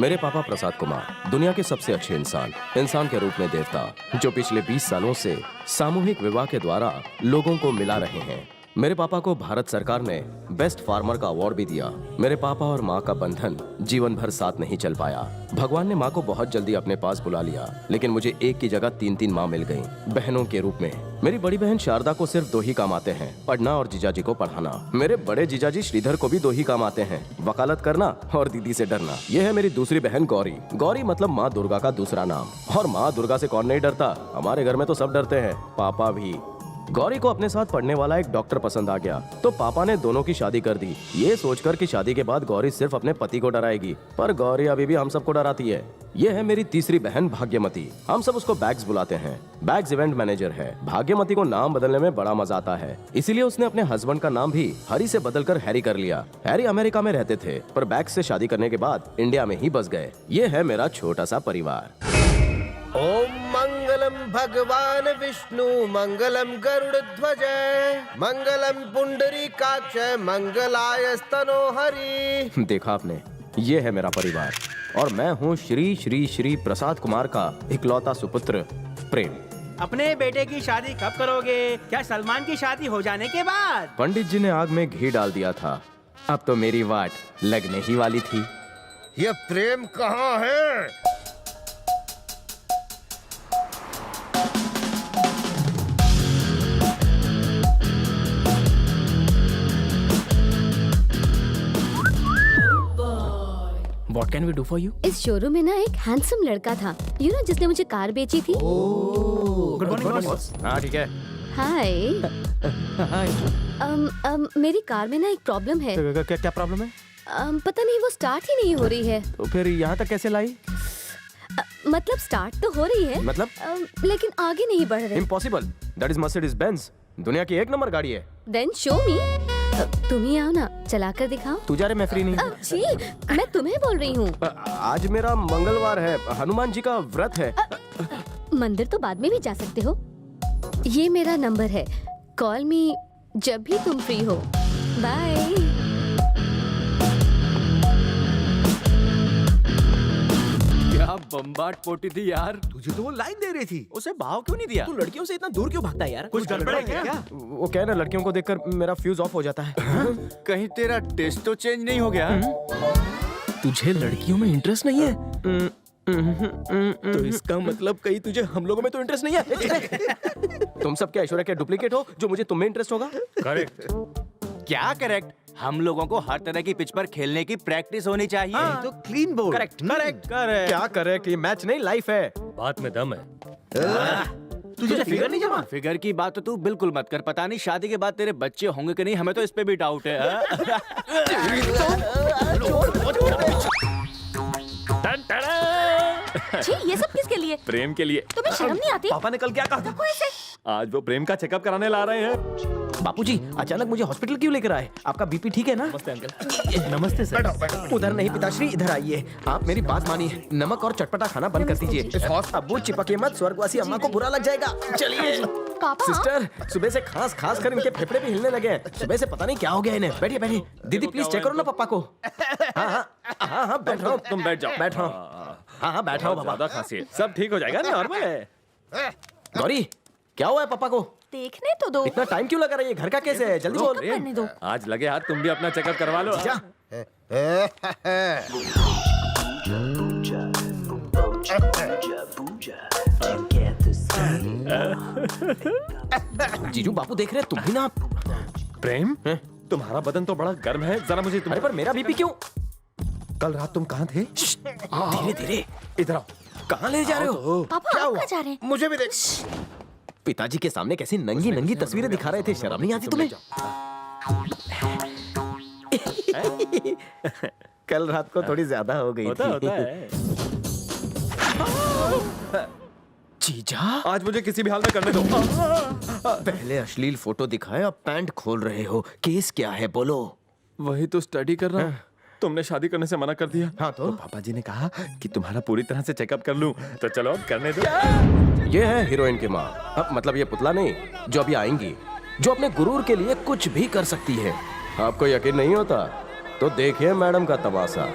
मेरे पापा प्रसाद कुमार दुनिया के सबसे अच्छे इंसान के रूप में देवता, जो पिछले 20 सालों से सामूहिक विवाह के द्वारा लोगों को मिला रहे हैं। मेरे पापा को भारत सरकार ने बेस्ट फार्मर का अवार्ड भी दिया। मेरे पापा और माँ का बंधन जीवन भर साथ नहीं चल पाया। भगवान ने माँ को बहुत जल्दी अपने पास बुला लिया, लेकिन मुझे एक की जगह 3-3 माँ मिल गईं, बहनों के रूप में। मेरी बड़ी बहन शारदा को सिर्फ 2 ही काम आते हैं, पढ़ना और जीजाजी को पढ़ाना। मेरे बड़े जीजाजी श्रीधर को भी 2 ही काम आते हैं, वकालत करना और दीदी से डरना। यह है मेरी दूसरी बहन गौरी। गौरी मतलब माँ दुर्गा का दूसरा नाम। और माँ दुर्गा से कौन नहीं डरता? हमारे घर में तो सब डरते हैं, पापा भी। गौरी को अपने साथ पढ़ने वाला एक डॉक्टर पसंद आ गया, तो पापा ने दोनों की शादी कर दी, ये सोचकर कि शादी के बाद गौरी सिर्फ अपने पति को डराएगी। पर गौरी अभी भी हम सबको डराती है। ये है मेरी तीसरी बहन भाग्यमती। हम सब उसको बैग्स बुलाते हैं। बैग्स इवेंट मैनेजर है। भाग्यमती को नाम बदलने में बड़ा मजा आता है, इसीलिए उसने अपने हस्बैंड का नाम भी हरी से बदलकर हैरी कर लिया। हैरी अमेरिका में रहते थे, पर बैग्स से शादी करने के बाद इंडिया में ही बस गए। ये है मेरा छोटा सा परिवार। ओम मंगलम भगवान विष्णु मंगलम गरुड़ध्वज मंगलम पुंडरीकाक्ष मंगलायस्तनो हरि। देखा आपने, ये है मेरा परिवार और मैं हूँ श्री श्री श्री प्रसाद कुमार का इकलौता सुपुत्र प्रेम। अपने बेटे की शादी कब करोगे? क्या सलमान की शादी हो जाने के बाद? पंडित जी ने आग में घी डाल दिया था, अब तो मेरी वाट लगने ही वाली थी। ये प्रेम कहाँ है? What can we do for you? इस शोरूम में ना एक हैंडसम लड़का था, जिसने मुझे कार बेची थी। Good morning boss. हाँ ठीक है। हाय। मेरी कार में ना एक प्रॉब्लम है। क्या प्रॉब्लम है? पता नहीं, वो स्टार्ट ही नहीं हो रही है। तो फिर यहाँ तक कैसे लाई? मतलब स्टार्ट तो हो रही है, मतलब? लेकिन आगे नहीं बढ़ रही। Impossible. That is Mercedes Benz, दुनिया की 1 नंबर गाड़ी है। Then show me. तुम ही आओ ना, चला कर दिखाओ। तू जा रे, मैं फ्री नहीं। जी, मैं तुम्हें बोल रही हूँ। आज मेरा मंगलवार है, हनुमान जी का व्रत है। मंदिर तो बाद में भी जा सकते हो। ये मेरा नंबर है, कॉल मी जब भी तुम फ्री हो। बाय। क्या बम्बाट पोटी थी यार। तुझे तो वो लाइन दे रही थी, उसे भाव क्यों नहीं दिया? तू लड़कियों से इतना दूर क्यों भागता है यार? कुछ गड़बड़ है क्या? वो क्या है ना, लड़कियों को देखकर मेरा फ्यूज ऑफ हो जाता है। कहीं तेरा टेस्ट तो चेंज नहीं हो गया? तुझे लड़कियों में इंटरेस्ट नहीं है? तो इसका मतलब कहीं तुझे हम लोगों में तो इंटरेस्ट नहीं है। तुम सब क्या ऐश्वर्या के डुप्लीकेट हो जो मुझे तुम में इंटरेस्ट होगा? करेक्ट। क्या करेक्ट? हम लोगों को हर तरह की पिच पर खेलने की प्रैक्टिस होनी चाहिए। हाँ, तो clean board. Correct correct correct. क्या करेक्ट? ये मैच नहीं, लाइफ है। बात में दम है। तुझे फिगर नहीं जमा? फिगर की बात तो तू बिल्कुल मत कर। पता नहीं शादी के बाद तेरे बच्चे होंगे कि नहीं, हमें तो इस पे भी डाउट है। जी, ये सब किसके लिए? प्रेम के लिए। तुम्हें शर्म नहीं आती? पापा ने कल क्या कहा था? आज वो प्रेम का चेकअप कराने ला रहे हैं। बापूजी, अचानक मुझे हॉस्पिटल क्यों लेकर आए? आपका बीपी ठीक है ना? नमस्ते अंकल। नमस्ते सर। उधर नहीं पिताश्री, इधर आइए। आप मेरी बात मानिए, नमक और चटपटा खाना बंद कर दीजिए। अब्बू चिपके मत, स्वर्गवासी अम्मा को बुरा लग जाएगा। चलिए। पापा। सिस्टर, सुबह से खास खास कर इनके फेफड़े भी हिलने लगे हैं। सुबह से पता नहीं क्या हो गया इन्हें। बैठिए बैठिए। दीदी प्लीज चेक करो ना पापा को। हाँ बैठ रहा हूँ। तुम बैठ जाओ। बैठ रहा हूँ। हाँ बैठ रहा हूँ बाबा। ज्यादा खांसी है, सब ठीक हो जाएगा, नॉर्मल है। गौरी, क्या हुआ है पापा को? देखने तो दो। इतना टाइम क्यों लगा रही है? घर का कैसे है? जल्दी बोल। करने दो। आज लगे हाथ तुम भी अपना चेकअप करवा लो। जा। जीजू बापू देख रहे हैं, तुम भी ना। प्रेम, तुम्हारा बदन तो बड़ा गर्म है, जरा मुझे अरे पर मेरा बीपी क्यों? कल रात तुम कहाँ थे? धीरे धीरे। इधर आओ। कहाँ ले जा रहे हो? पापा, आप कहाँ जा रहे हैं? मुझे भी देख। पिताजी के सामने कैसी नंगी नंगी तस्वीरें दिखा रहे थे, शर्म नहीं आती तुम्हें? कल रात को थोड़ी ज्यादा हो गई होता थी। है। जीजा, आज मुझे किसी भी हाल में करने दो। पहले अश्लील फोटो दिखाए, अब पैंट खोल रहे हो। केस क्या है बोलो? वही तो स्टडी कर रहा हूँ। तुमने शादी करने से मना कर दिया। हाँ तो पापा जी ने कहा कि तुम्हारा पूरी तरह से चेकअप कर लूं, तो चलो अब करने दो। ये है हीरोइन की माँ। अब मतलब ये पुतला नहीं, जो अभी आएंगी, जो अपने गुरूर के लिए कुछ भी कर सकती है। आपको यकीन नहीं होता तो देखिए मैडम का तमाशा।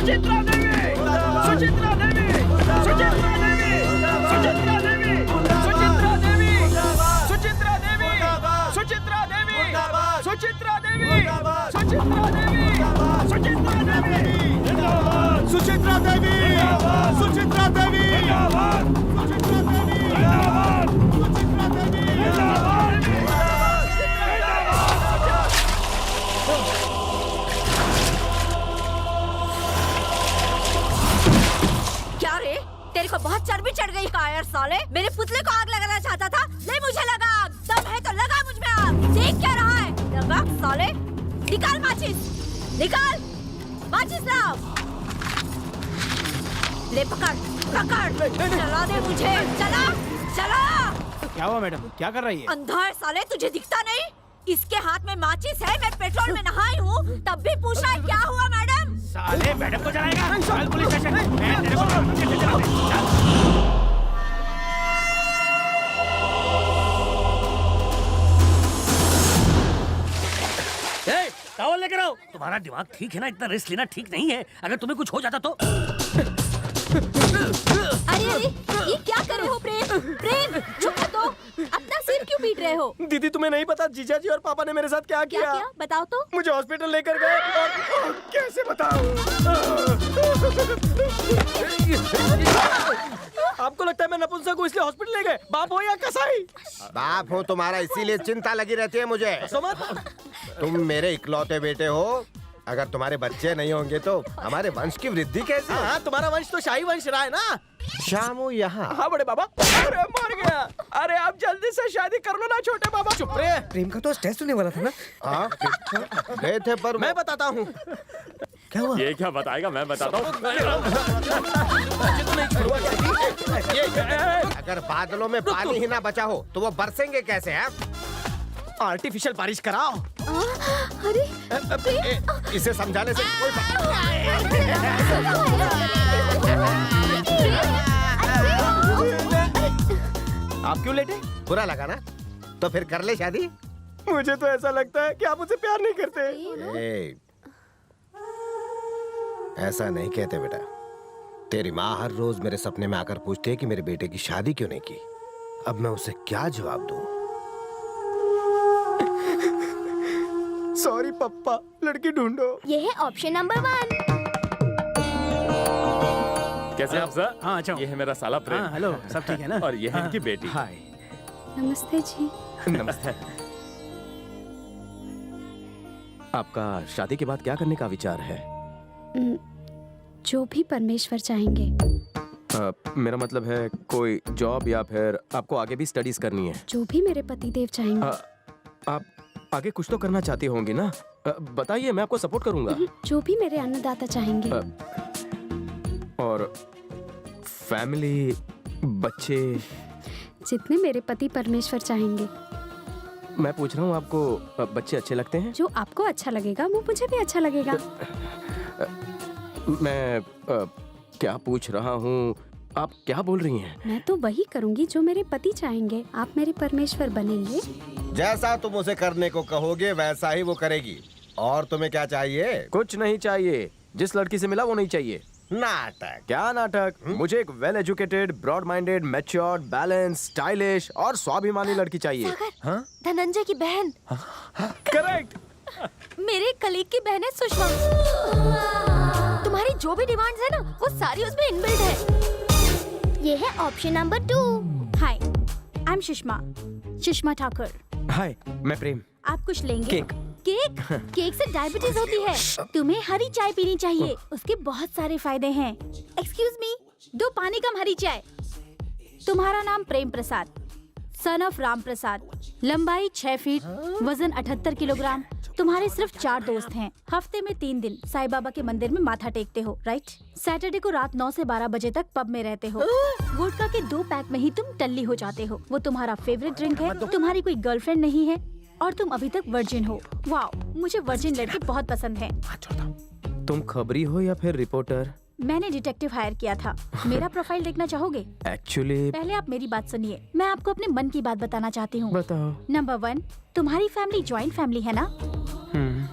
सुचित्रा देवी, सुचित्रा देवी, सुचित्रा देवी, सुचित्रा देवी, सुचित्रा देवी, सुचित्रा देवी, सुचित्रा देवी, सुचित्रा देवी, सुचित्रा देवी, सुचित्रा देवी, सुचित्रा देवी, सुचित्रा देवी, क्या रे, तेरे को बहुत चर्बी चढ़ गई कायर साले। मेरे पुतले को आग लगाना चाहता था, नहीं मुझे लगा आग। दम है तो लगा मुझ में आग। देख क्या रहा है? लगा साले। निकाल माचिस, निकाल माचिस लाओ। ले पकड़, पकड़, चला दे मुझे, चला, चला। क्या हुआ मैडम, क्या कर रही है? अंधा है साले, तुझे दिखता नहीं? इसके हाथ में माचिस है, मैं पेट्रोल में नहाई हूँ, तब भी पूछ रहा है क्या हुआ मैडम? साले मैडम को जलाएगा। चल पुलिस स्टेशन, मैं तेरे को चल। टॉवल लेकर आओ। तुम्हारा दिमाग ठीक है ना? इतना रिस्क लेना ठीक नहीं है। अगर तुम्हें कुछ हो जाता तो। अरे अरे, ये क्या कर रहे हो प्रेम? प्रेम, चुप तो। अपना सिर क्यों पीट रहे हो? दीदी तुम्हें नहीं पता जीजा जी और पापा ने मेरे साथ क्या क्या किया? किया? बताओ तो। मुझे हॉस्पिटल लेकर गए और कैसे बताऊं? आपको लगता है मैं नपुंसक हूँ इसलिए हॉस्पिटल ले गए? बाप हो या कसाई? बाप हो तुम्हारा, इसीलिए चिंता लगी रहती है मुझे। समझ? तुम मेरे इकलौते बेटे हो। अगर तुम्हारे बच्चे नहीं होंगे तो हमारे वंश की वृद्धि कैसे? हाँ, तुम्हारा वंश तो शाही वंश रहा है ना। शामू यहाँ। हाँ बड़े बाबा। अरे मर गया। अरे आप जल्दी से शादी कर लो ना छोटे बाबा। चुप रहे। प्रेम का तो टेस्ट होने वाला था ना। हाँ गए थे पर मैं बताता हूँ। क्या हुआ? ये क्या बताएगा, मैं बताता हूँ। अगर बादलों में पानी ही ना बचा हो तो वो बरसेंगे कैसे? हैं? आर्टिफिशियल बारिश कराओ। अरे इसे समझाने से कोई आप क्यों लेटे? बुरा लगा ना? तो फिर कर ले शादी। मुझे तो ऐसा लगता है कि आप मुझसे प्यार नहीं करते। ऐसा नहीं कहते बेटा। तेरी माँ हर रोज मेरे सपने में आकर पूछती है कि मेरे बेटे की शादी क्यों नहीं की। अब मैं उसे क्या जवाब दूं? सॉरी पप्पा, लड़की ढूंढो। ये है ऑप्शन नंबर 1। कैसे आप सर? हाँ, अच्छा। ये है मेरा साला प्रेम। हाँ, हेलो, सब ठीक है ना? और ये है इनकी बेटी। हाय। नमस्ते जी। नमस्ते। आपका शादी के बाद क्या करने का विचार है? जो भी परमेश्वर चाहेंगे। मेरा मतलब है कोई जॉब या फिर आपको आगे भी स्टडीज करनी है? जो भी मेरे पति देव चाहेंगे। आप आगे कुछ तो करना चाहती होंगी ना? बताइए, मैं आपको सपोर्ट करूंगा। जो भी मेरे अन्नदाता चाहेंगे। और फैमिली, बच्चे? जितने मेरे पति परमेश्वर चाहेंगे। मैं पूछ रहा हूँ, आपको बच्चे अच्छे लगते हैं? जो आपको अच्छा लगेगा वो मुझे भी अच्छा लगेगा। मैं क्या पूछ रहा हूँ, आप क्या बोल रही हैं? मैं तो वही करूंगी जो मेरे पति चाहेंगे। आप मेरे परमेश्वर बनेंगे। जैसा तुम उसे करने को कहोगे वैसा ही वो करेगी। और तुम्हें क्या चाहिए? कुछ नहीं चाहिए। जिस लड़की से मिला वो नहीं चाहिए। नाटक। क्या नाटक? मुझे एक well educated, broad minded, matured, balance, stylish और स्वाभिमानी लड़की चाहिए। हाँ? धनंजय की बहन। करेक्ट। मेरे कलीग की बहन है सुषमा। तुम्हारी जो भी डिमांड्स है ना, वो सारी उसमें इनबिल्ट है। ये है option number 2। Hi, I am Sushma Thakur. Hi, मैं प्रेम। आप कुछ लेंगे? केक। केक? केक से डायबिटीज होती है। तुम्हें हरी चाय पीनी चाहिए, उसके बहुत सारे फायदे हैं। एक्सक्यूज मी, 2 पानी कम हरी चाय। तुम्हारा नाम प्रेम प्रसाद, सन ऑफ राम प्रसाद, लंबाई 6 फीट, वजन 78 किलोग्राम। तुम्हारे सिर्फ 4 दोस्त हैं। हफ्ते में 3 दिन साईं बाबा के मंदिर में माथा टेकते हो, राइट? सैटरडे को रात 9 से 12 बजे तक पब में रहते हो। वोडका के 2 पैक में ही तुम टल्ली हो जाते हो। वो तुम्हारा फेवरेट ड्रिंक है। तुम्हारी कोई गर्लफ्रेंड नहीं है और तुम अभी तक वर्जिन हो। वाओ, मुझे वर्जिन लड़के बहुत पसंद हैं। तुम खबरी हो या फिर रिपोर्टर? मैंने डिटेक्टिव हायर किया था। मेरा प्रोफाइल देखना चाहोगे? एक्चुअली पहले आप मेरी बात सुनिए। मैं आपको अपने मन की बात बताना चाहती हूँ। बताओ। नंबर 1, तुम्हारी फैमिली जॉइंट फैमिली है ना?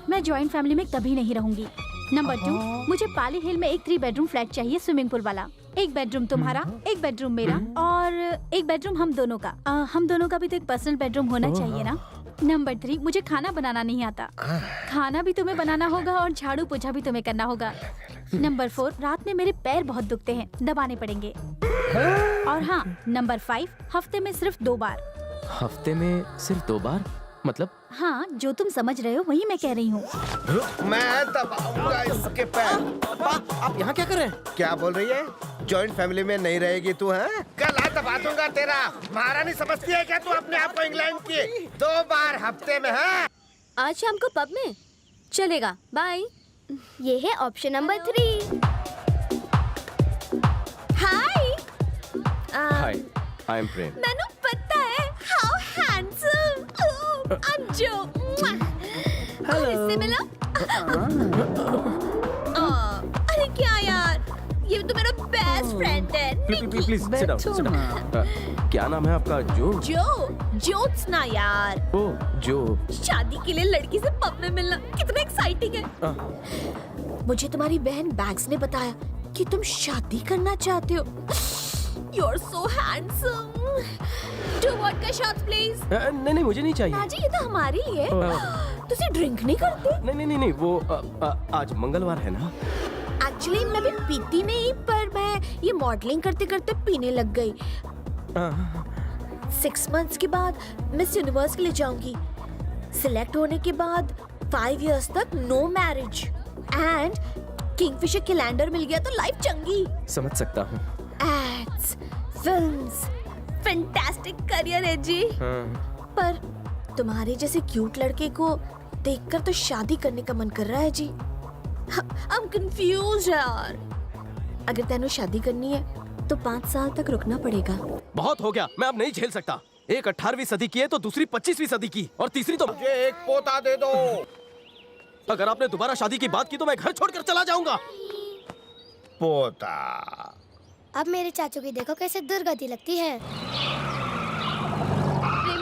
मैं जॉइंट फैमिली में कभी नहीं रहूंगी। नंबर 2, मुझे पाली हिल में एक 3 बेडरूम फ्लैट चाहिए, स्विमिंग पूल वाला। एक बेडरूम तुम्हारा, एक बेडरूम मेरा और एक बेडरूम हम दोनों का। हम दोनों का भी तो एक पर्सनल बेडरूम होना चाहिए ना। नंबर 3, मुझे खाना बनाना नहीं आता। खाना भी तुम्हें बनाना होगा और झाड़ू पोछा भी तुम्हें करना होगा। नंबर 4, रात में मेरे पैर बहुत दुखते हैं, दबाने पड़ेंगे। और हाँ, नंबर 5, हफ्ते में सिर्फ 2 बार। हफ्ते में सिर्फ 2 बार मतलब? हाँ, जो तुम समझ रहे हो वही मैं कह रही हूँ। मैं दबाऊंगा इसके पैर। आप यहाँ क्या कर रहे हैं? क्या बोल रही है? जॉइंट फैमिली में नहीं रहेगी तू, है? कल आ दबा दूंगा तेरा। महारानी समझती है क्या तू अपने आप को इंग्लैंड की? 2 बार हफ्ते में, है? आज शाम को पब में चलेगा। बाय। ये है option number 3। Hi. Hi, I am Prem. मैंने पता है, हाउ हैंडसम। अंजू। हेलो। इससे मिला? अरे क्या यार, ये तो मेरा बेस्ट फ्रेंड है। Please sit down, sit down. क्या नाम है आपका? जो ज्योत्सना यार। ओ जो। शादी के लिए लड़की से पब में मिलना कितना एक्साइटिंग है। मुझे तुम्हारी बहन बैग्स ने बताया कि तुम शादी करना चाहते हो। You're so handsome. 2 vodka shots, please. नहीं मुझे नहीं चाहिए। नाजी, ये तो हमारे लिए। तुसी ड्रिंक नहीं करते? नहीं वो आज मंगलवार है ना। एक्चुअली मैं भी पीती नहीं, पर मैं ये मॉडलिंग करते करते पीने लग गई। 6 months के बाद मिस यूनिवर्स के लिए जाऊंगी। सिलेक्ट होने के बाद 5 years तक no marriage and Kingfisher calendar मिल गया तो लाइफ चंगी। समझ सकता हूँ। एड्स, फिल्म्स, फैंटास्टिक करियर है जी। पर तुम्हारे जैसे क्यूट लड़के को देखकर तो शादी करने का मन कर रहा है जी। I'm confused यार। अगर तेनू शादी करनी है तो 5 साल तक रुकना पड़ेगा। बहुत हो गया, मैं अब नहीं झेल सकता। एक 18वीं सदी की है तो दूसरी 25वीं सदी की और तीसरी तो मुझे एक पोता दे दो। अगर आपने दोबारा शादी की बात की तो मैं घर छोड़कर चला जाऊंगा। पोता। अब मेरे चाचू की देखो कैसे दुर्गति लगती है।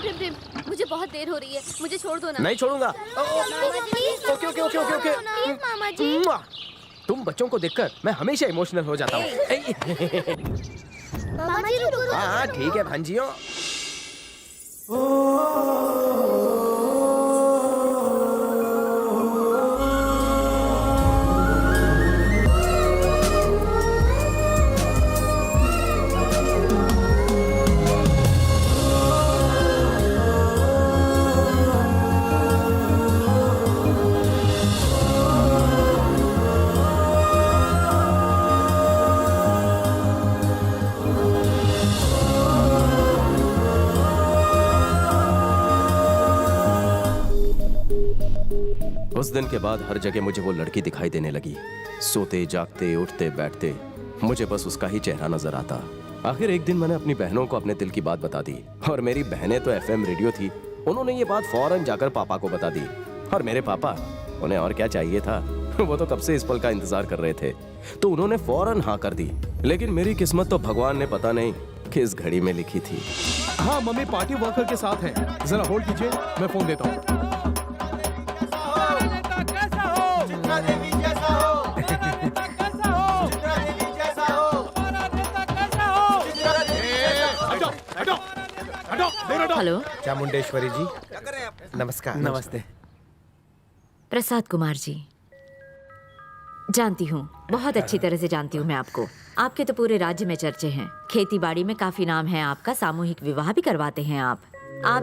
प्रेम, मुझे बहुत देर हो रही है, मुझे छोड़ दो ना। नहीं छोड़ूंगा। ओके। मामा जी। तुम बच्चों को देखकर मैं हमेशा इमोशनल हो जाता हूँ। मामा जी रुको। हाँ ठीक है भांजियों। उस दिन के बाद हर जगह मुझे वो लड़की दिखाई देने लगी। सोते जागते उठते बैठते मुझे बस उसका ही चेहरा नजर आता। आखिर एक दिन मैंने अपनी बहनों को अपने दिल की बात बता दी और मेरी बहनें तो FM रेडियो थी। उन्होंने ये बात फौरन जाकर पापा को बता दी और मेरे पापा, उन्हें और क्या चाहिए था, वो तो कब से इस पल का इंतजार कर रहे थे, तो उन्होंने फौरन हाँ कर दी। लेकिन मेरी किस्मत तो भगवान ने पता नहीं किस घड़ी में लिखी थी। हाँ, मम्मी पार्टी वर्कर के साथ है। जरा होल्ड कीजिए, मैं फोन देता हूँ। हेलो, चामुंडेश्वरी जी, नमस्कार। नमस्ते। प्रसाद कुमार जी, जानती हूँ, बहुत अच्छी तरह से जानती हूँ मैं आपको। आपके तो पूरे राज्य में चर्चे हैं। खेती बाड़ी में काफी नाम है आपका। सामूहिक विवाह भी करवाते हैं आप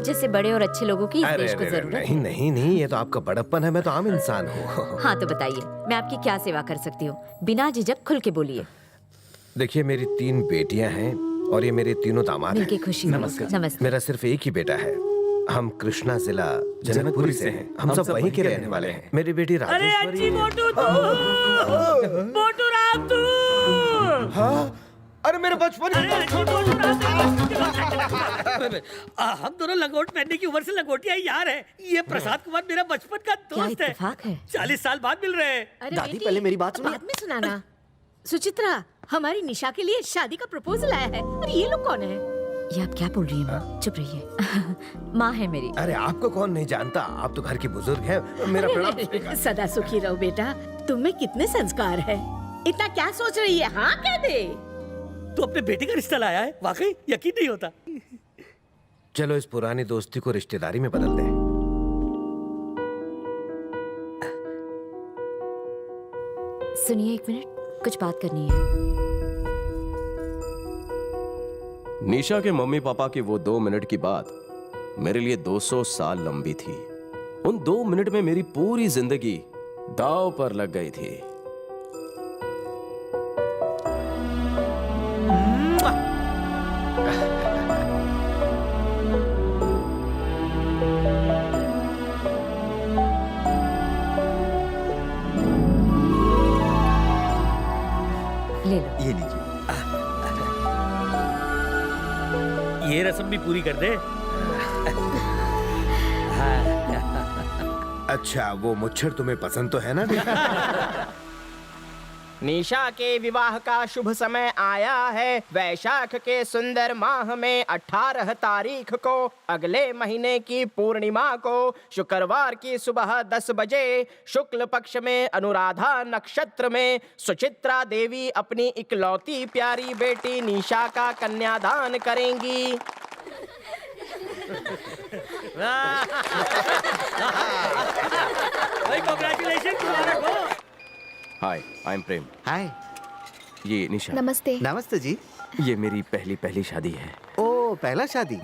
जैसे बड़े और अच्छे लोगों की इस देश को जरूरत है। नहीं, ये तो आपका बड़प्पन है। मैं तो आम इंसान हूँ। हाँ तो बताइए, मैं आपकी क्या सेवा कर सकती हूँ? बिना झिझक खुल के बोलिए। देखिए, मेरी 3 बेटियां हैं और ये मेरे तीनों दामाद हैं। मिलके खुशी। नमस्ते। मेरा सिर्फ एक ही बेटा है। हम कृष्णा जिला जनकपुरी से हैं। हम सब वहीं के रहने वाले हैं। मेरी बेटी राजेश्वरी। मोटू राम तू। हाँ, अरे मेरे बचपन हम दोनों लंगोट पहनने की उम्र से लंगोटिया यार है। ये प्रसाद कुमार मेरा बचपन का दोस्त है। 40 साल बाद मिल रहे हैं। दादी पहले मेरी बात सुनिए। बाद में सुनाना। सुचित्रा, हमारी निशा के लिए शादी का प्रपोजल आया है। और ये लोग कौन है? ये आप क्या बोल रही हैं? चुप रहिए। माँ है मेरी। अरे आपको कौन नहीं जानता, आप तो घर की बुजुर्ग हैं। मेरा प्रणाम। सदा सुखी रहो बेटा। तुम में कितने संस्कार है, इतना क्या सोच रही है? हाँ कह दे। तू अपने बेटे का रिश्ता लाया है, वाकई यकीन नहीं होता। चलो इस पुरानी दोस्ती को रिश्तेदारी में बदल दें। सुनिए एक मिनट, कुछ बात करनी है। निशा के मम्मी पापा की वो 2 मिनट की बात मेरे लिए 200 साल लंबी थी। उन 2 मिनट में मेरी पूरी जिंदगी दांव पर लग गई थी। ले लो। ये लीजिए। ये रस्म भी पूरी कर दे। अच्छा, वो मुच्छर तुम्हें पसंद तो है ना? निशा के विवाह का शुभ समय आया है। वैशाख के सुंदर माह में 18 तारीख को अगले महीने की पूर्णिमा को शुक्रवार की सुबह 10 बजे शुक्ल पक्ष में अनुराधा नक्षत्र में सुचित्रा देवी अपनी इकलौती प्यारी बेटी निशा का कन्यादान करेंगी। हाय, आई एम प्रेम। हाय। ये निशा। नमस्ते। नमस्ते जी। ये मेरी पहली शादी है। ओ, पहला शादी।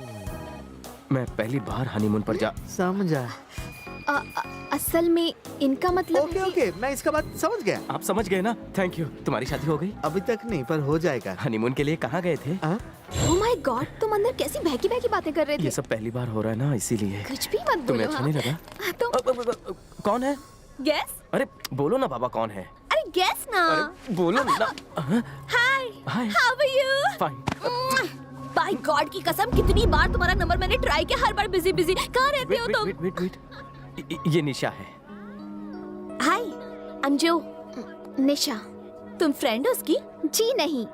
मैं पहली बार हनीमून पर जा। समझा। असल में इनका मतलब ओके ओके, मैं इसका बात समझ गया। आप समझ गए ना? Thank you. तुम्हारी शादी हो गई? अभी तक नहीं, पर हो जाएगा। हनीमून के लिए कहाँ गए थे? ओह माय गॉड, तुम अंदर कैसी बहकी बहकी बातें कर रहे थे? ये सब पहली बार हो रहा है ना, इसीलिए। कुछ भी मत बोलो। तुम्हें अच्छा नहीं लगा? तुम कौन है? गेस? अरे बोलो ना बाबा, कौन है? अरे गेस ना। अरे बोलो ना। Hi, hi. How are you? Fine. By God की कसम, कितनी बार तुम्हारा नंबर मैंने ट्राई किया, हर बार बिजी बिजी। कहाँ रहते हो तुम? वेट। ये निशा है। हाय, अंजू। निशा। तुम फ्रेंड हो उसकी? जी नहीं,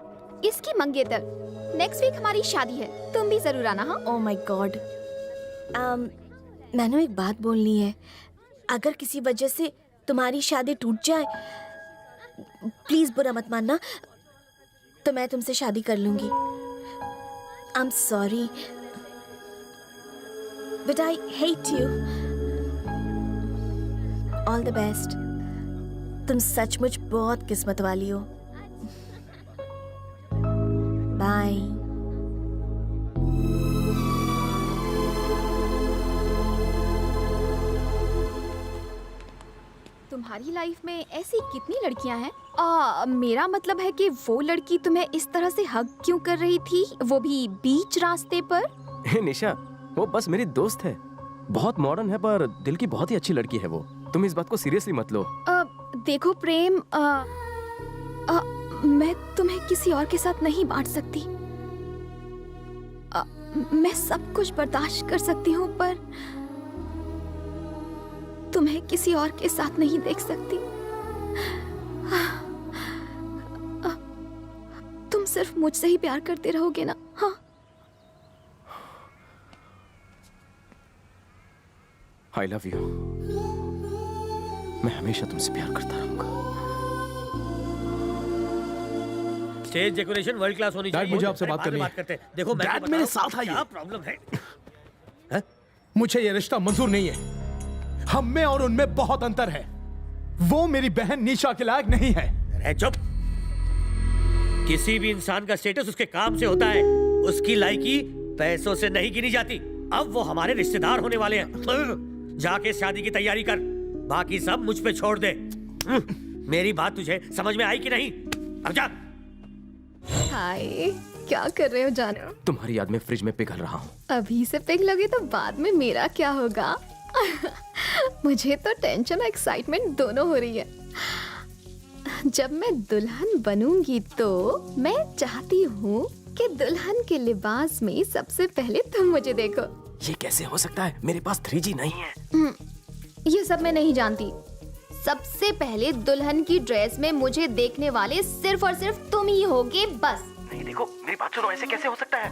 इसकी मंगेतर। नेक्स्ट वीक हमारी शादी है, तुम भी जरूर आना। हाँ। Oh my God. मैंने एक बात बोलनी है। अगर किसी वजह से तुम्हारी शादी टूट जाए, प्लीज बुरा मत मानना, तो मैं तुमसे शादी कर लूंगी। I am sorry but I hate you. All the best. तुम सचमुच बहुत किस्मत वाली हो। बाय। तुम्हारी लाइफ में ऐसी कितनी लड़कियां हैं? मेरा मतलब है कि वो लड़की तुम्हें इस तरह से हग क्यों कर रही थी, वो भी बीच रास्ते पर? निशा, वो बस मेरी दोस्त है। बहुत मॉडर्न है, पर दिल की बहुत ही अच्छी लड़की है वो। तुम इस बात को सीरियसली मत लो। देखो प्रेम, मैं तुम्हें किसी और के साथ नहीं बांट सकती। मैं सब कुछ बर्दाश्त कर सकती हूँ, पर तुम्हें किसी और के साथ नहीं देख सकती। तुम सिर्फ मुझसे ही प्यार करते रहोगे ना? हाँ। I love you. मैं हमेशा तुमसे प्यार करता रहूंगा। स्टेज डेकोरेशन वर्ल्ड क्लास होनी चाहिए। मुझे आपसे बात करनी है। करते हैं। देखो मैं डैड, मेरे साथ आइए। क्या प्रॉब्लम है? मुझे ये रिश्ता मंजूर नहीं है। हम में और उनमें बहुत अंतर है। वो मेरी बहन निशा के लायक नहीं है। अरे चुप। किसी भी इंसान का स्टेटस उसके काम से होता है, उसकी लायकी पैसों से नहीं गिनी जाती। अब वो हमारे रिश्तेदार होने वाले हैं। जाके शादी की तैयारी कर, बाकी सब मुझ पे छोड़ दे। मेरी बात तुझे समझ में आई कि नहीं? अब जा। हाय, क्या कर रहे हो जान? तुम्हारी याद में फ्रिज में पिघल रहा हूँ। अभी से पिघलोगे तो बाद में मेरा क्या होगा? मुझे तो टेंशन और एक्साइटमेंट दोनों हो रही है। जब मैं दुल्हन बनूंगी तो मैं चाहती हूँ कि दुल्हन के लिबास में सबसे पहले तुम मुझे देखो। ये कैसे हो सकता है? मेरे पास 3G नहीं है। ये सब मैं नहीं जानती। सबसे पहले दुल्हन की ड्रेस में मुझे देखने वाले सिर्फ और सिर्फ तुम ही होगे, बस। नहीं, देखो मेरी बात सुनो, ऐसे कैसे हो सकता है?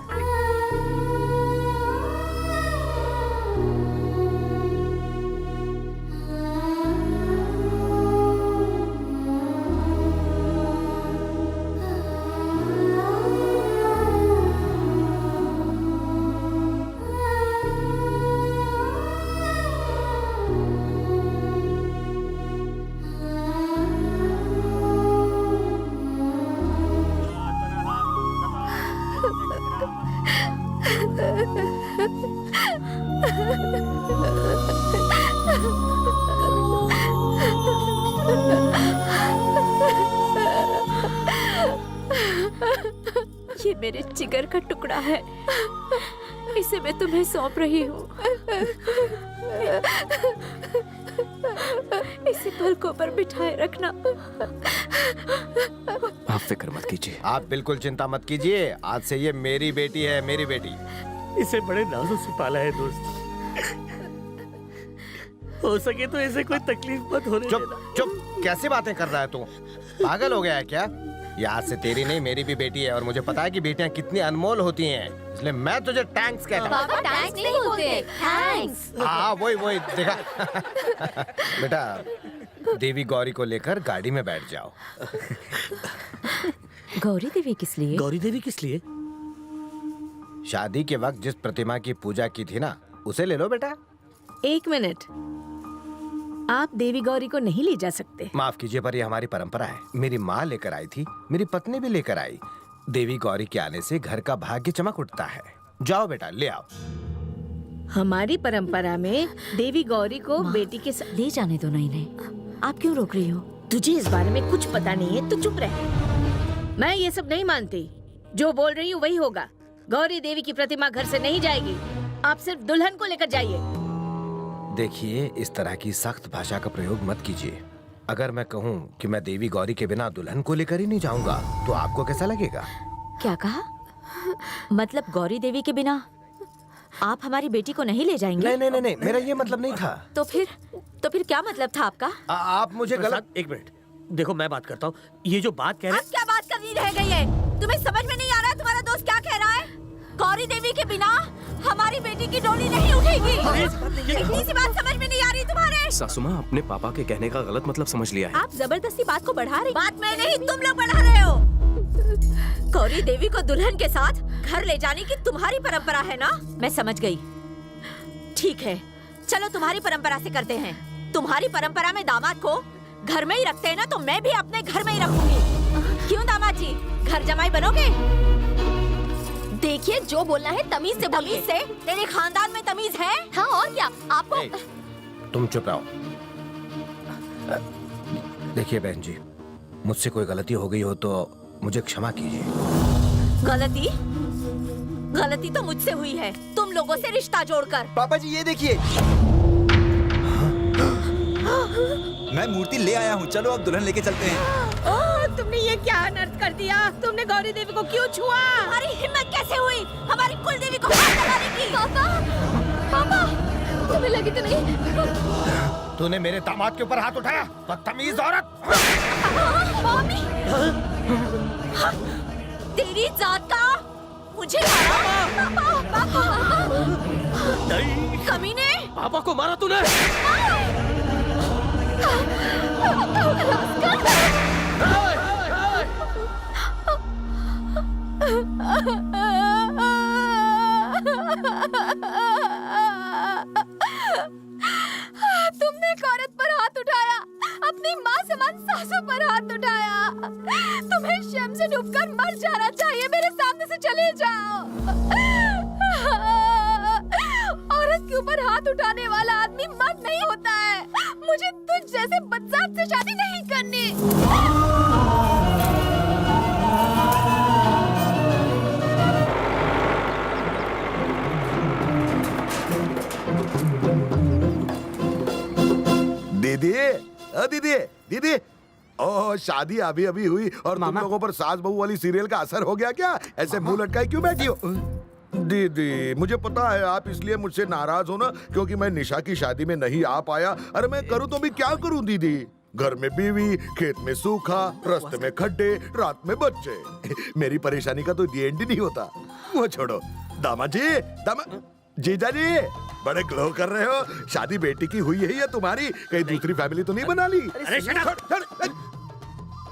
मेरे जिगर का टुकड़ा है, इसे मैं तुम्हें सौंप रही हूँ। इसे पलकों पर बिठाए रखना। आप फिक्र मत कीजिए। आप बिल्कुल चिंता मत कीजिए, आज से ये मेरी बेटी है, मेरी बेटी। इसे बड़े नाजों से पाला है दोस्त। हो सके तो इसे कोई तकलीफ मत होने चुप देना। चुप, कैसी बातें कर रहा है तू? पागल हो गया है क्या? ये आज से तेरी नहीं मेरी भी बेटी है, और मुझे पता है कि बेटियां कितनी अनमोल होती हैं, इसलिए मैं तुझे टैंक्स कहता हूँ। पापा थैंक्स नहीं बोलते, थैंक्स। हाँ वही देखा। बेटा, देवी गौरी को लेकर गाड़ी में बैठ जाओ। गौरी देवी किस लिए? गौरी देवी किस लिए? शादी के वक्त जिस प्रतिमा की पूजा की थी ना, उसे ले लो बेटा। 1 मिनट, आप देवी गौरी को नहीं ले जा सकते। माफ कीजिए, पर ये हमारी परंपरा है। मेरी माँ लेकर आई थी, मेरी पत्नी भी लेकर आई। देवी गौरी के आने से घर का भाग्य चमक उठता है। जाओ बेटा, ले आओ। हमारी परंपरा में देवी गौरी को बेटी के साथ ले जाने दो ना इन्हें। आप क्यों रोक रही हो? तुझे इस बारे में कुछ पता नहीं है, तू चुप रह। मैं ये सब नहीं मानती, जो बोल रही हूँ वही होगा। गौरी देवी की प्रतिमा घर से नहीं जाएगी, आप सिर्फ दुल्हन को लेकर जाइए। देखिए, इस तरह की सख्त भाषा का प्रयोग मत कीजिए। अगर मैं कहूँ कि मैं देवी गौरी के बिना दुल्हन को लेकर ही नहीं जाऊंगा, तो आपको कैसा लगेगा? क्या कहा? मतलब गौरी देवी के बिना आप हमारी बेटी को नहीं ले जाएंगे? नहीं, मेरा ये मतलब नहीं था। तो फिर क्या मतलब था आपका? आप मुझे गलत। एक मिनट, देखो मैं बात करता हूँ। ये जो बात कह रहे आप क्या बात करनी रह गई है? तुम्हें समझ में नहीं आ रहा तुम्हारा दोस्त क्या कह रहा है? गौरी देवी के बिना हमारी बेटी की डोली नहीं उठेगी। इतनी सी बात समझ में नहीं आ रही तुम्हारे? सासू माँ अपने पापा के कहने का गलत मतलब समझ लिया है। आप जबरदस्ती बात को बढ़ा रही। बात मैं नहीं, तुम लोग बढ़ा रहे हो। गौरी देवी को दुल्हन के साथ घर ले जाने की तुम्हारी परंपरा है ना? मैं समझ गई। ठीक है, चलो तुम्हारी परंपरा से करते हैं। तुम्हारी परंपरा में दामाद को घर में ही रखते हैं ना, तो मैं भी अपने घर में ही रखूंगी। क्यों दामाद जी, घर जमाई बनोगे? देखिए, जो बोलना है तमीज से बोलिए। तमीज से? तेरे खानदान में तमीज है? हाँ और क्या, आपको। तुम चुप रहो। देखिए बहन जी, मुझसे कोई गलती हो गई हो तो मुझे क्षमा कीजिए। गलती तो मुझसे हुई है, तुम लोगों से रिश्ता जोड़कर। पापा जी ये देखिए, मैं मूर्ति ले आया हूँ। चलो अब दुल्हन लेके चलते हैं। ओह, तुमने ये क्या अनर्थ कर दिया? तुमने गौरी देवी को क्यों छुआ? हमारी हिम्मत कैसे हुई हमारी कुल देवी को हाथ लगाने की? पापा, तुम्हें लगी तो नहीं? तूने मेरे दामाद के ऊपर हाथ उठाया, बदतमीज औरत! मम्मी, तेरी जात का मुझे मारा? कमीने! पापा को मारा तूने? तुमने एक औरत पर हाथ उठाया, अपनी माँ समान सासू पर हाथ उठाया। तुम्हें शर्म से डूबकर मर जाना चाहिए, मेरे सामने से चले जाओ। औरत के ऊपर हाथ उठाने वाला आदमी मर्द नहीं होता है। मुझे तुझ जैसे बदजात से शादी नहीं करनी। दीदी, ओह शादी अभी अभी हुई और तुम लोगों पर सास बहू वाली सीरियल का असर हो गया क्या? ऐसे मुंह लटकाए क्यों बैठी हो? दीदी, मुझे पता है आप इसलिए मुझसे नाराज हो ना, क्योंकि मैं निशा की शादी में नहीं आ पाया। अरे मैं करूँ तो भी क्या करूँ दीदी? घर में बीवी, खेत में सूखा, रास्ते में खड्डे, रात में बच्चे। मेरी परेशानी का तो दी एंड नहीं होता। वो छोड़ो, दामाद जी, जीजा जी, बड़े ग्लो कर रहे हो। शादी बेटी की हुई है या तुम्हारी? कहीं दूसरी फैमिली तो नहीं बना ली?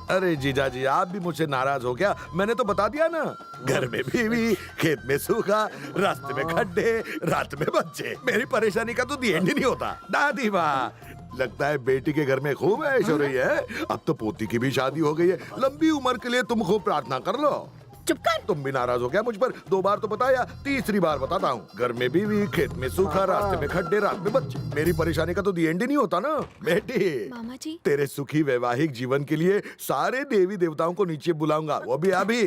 अरे जीजा जी, आप भी मुझसे नाराज हो क्या? मैंने तो बता दिया ना, घर में बीवी, खेत में सूखा, रास्ते में खड्डे, रात में बच्चे। मेरी परेशानी का तो दी एंड ही नहीं होता। दादी माँ, लगता है बेटी के घर में खूब ऐश हो रही है। अब तो पोती की भी शादी हो गई है। लंबी उम्र के लिए तुम खूब प्रार्थना कर लो। चुप कर। तुम भी नाराज हो गया मुझ पर? 2 बार तो बताया, तीसरी बार बताता हूँ। घर में बीवी, खेत में सूखा, रास्ते में खड्डे, रात में बच्चे। मेरी परेशानी का तो दी एंड ही नहीं होता ना। बेटी, मामा जी, तेरे सुखी वैवाहिक जीवन के लिए सारे देवी देवताओं को नीचे बुलाऊंगा, वो भी अभी।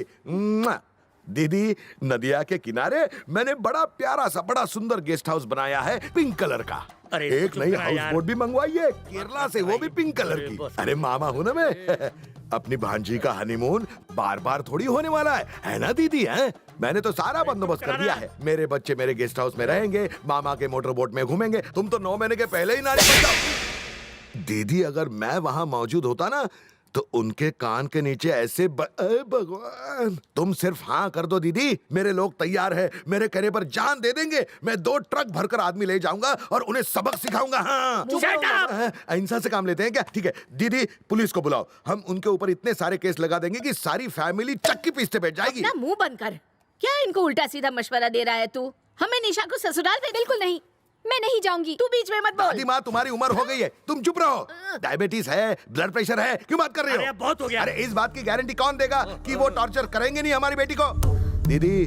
दीदी, नदिया के किनारे मैंने बड़ा प्यारा सा बड़ा सुंदर गेस्ट हाउस बनाया है पिंक कलर का। अरे एक नई हाउस बोट भी मंगवाई है केरला से, वो भी पिंक कलर की। अरे मामा हूं ना मैं। अपनी भांजी का हनीमून बार बार थोड़ी होने वाला है ना दीदी? है मैंने तो सारा बंदोबस्त कर दिया है। मेरे बच्चे मेरे गेस्ट हाउस में रहेंगे, मामा के मोटर बोट में घूमेंगे। तुम तो 9 महीने के पहले ही नानी बन जाओ। दीदी, अगर मैं वहां मौजूद होता ना तो उनके कान के नीचे ऐसे भगवान। तुम सिर्फ हाँ कर दो दीदी, मेरे लोग तैयार है, मेरे कहने पर जान दे देंगे। मैं 2 ट्रक भरकर आदमी ले जाऊंगा और उन्हें सबक सिखाऊंगा। हाँ, अहिंसा से काम लेते हैं क्या? ठीक है दीदी, पुलिस को बुलाओ। हम उनके ऊपर इतने सारे केस लगा देंगे कि सारी फैमिली चक्की पीसते बैठ जाएगी। अपना मुंह बंद कर। क्या इनको उल्टा सीधा मशवरा दे रहा है तू? हमें निशा को ससुराल में बिल्कुल नहीं। मैं नहीं जाऊंगी। तू बीच में मत बोल। दादी माँ, तुम्हारी उम्र हो गई है, तुम चुप रहो। डायबिटीज है, ब्लड प्रेशर है, क्यों बात कर रहे हो? अरे बहुत हो गया। अरे इस बात की गारंटी कौन देगा कि वो टॉर्चर करेंगे नहीं हमारी बेटी को? दीदी,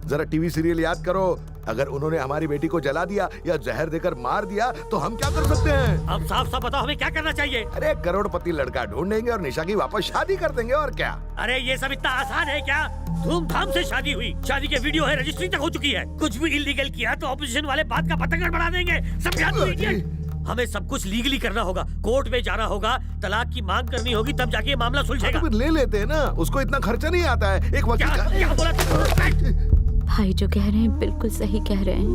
जरा टीवी सीरियल याद करो। अगर उन्होंने हमारी बेटी को जला दिया या जहर देकर मार दिया तो हम क्या कर सकते हैं? अब साफ साफ बताओ, हमें क्या करना चाहिए? अरे करोड़पति लड़का ढूंढेंगे और निशा की वापस शादी कर देंगे, और क्या? अरे ये सब इतना आसान है क्या? धूमधाम से शादी हुई, शादी के वीडियो है, रजिस्ट्री तक हो चुकी है। कुछ भी इलीगल किया तो ऑपोजिशन वाले बात का पतंगड़ बढ़ा देंगे। समझा तू इडियट? हमें सब कुछ लीगली करना होगा, कोर्ट में जाना होगा, तलाक की मांग करनी होगी, तब जाके ये मामला सुलझेगा। तो फिर ले लेते हैं ना, उसको इतना खर्चा नहीं आता है। एक वकील क्या बोला तू? भाई जो कह रहे हैं बिल्कुल सही कह रहे हैं।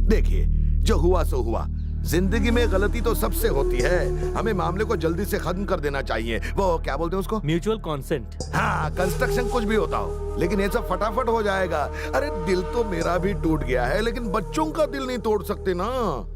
देखिए, जो हुआ सो हुआ। जिंदगी में गलती तो सबसे होती है। हमें मामले को जल्दी से खत्म कर देना चाहिए। वो क्या बोलते हैं उसको? Mutual consent. हाँ, कंस्ट्रक्शन कुछ भी होता हो, लेकिन ये सब फटाफट हो जाएगा। अरे दिल तो मेरा भी टूट गया है, लेकिन बच्चों का दिल नहीं तोड़ सकते ना।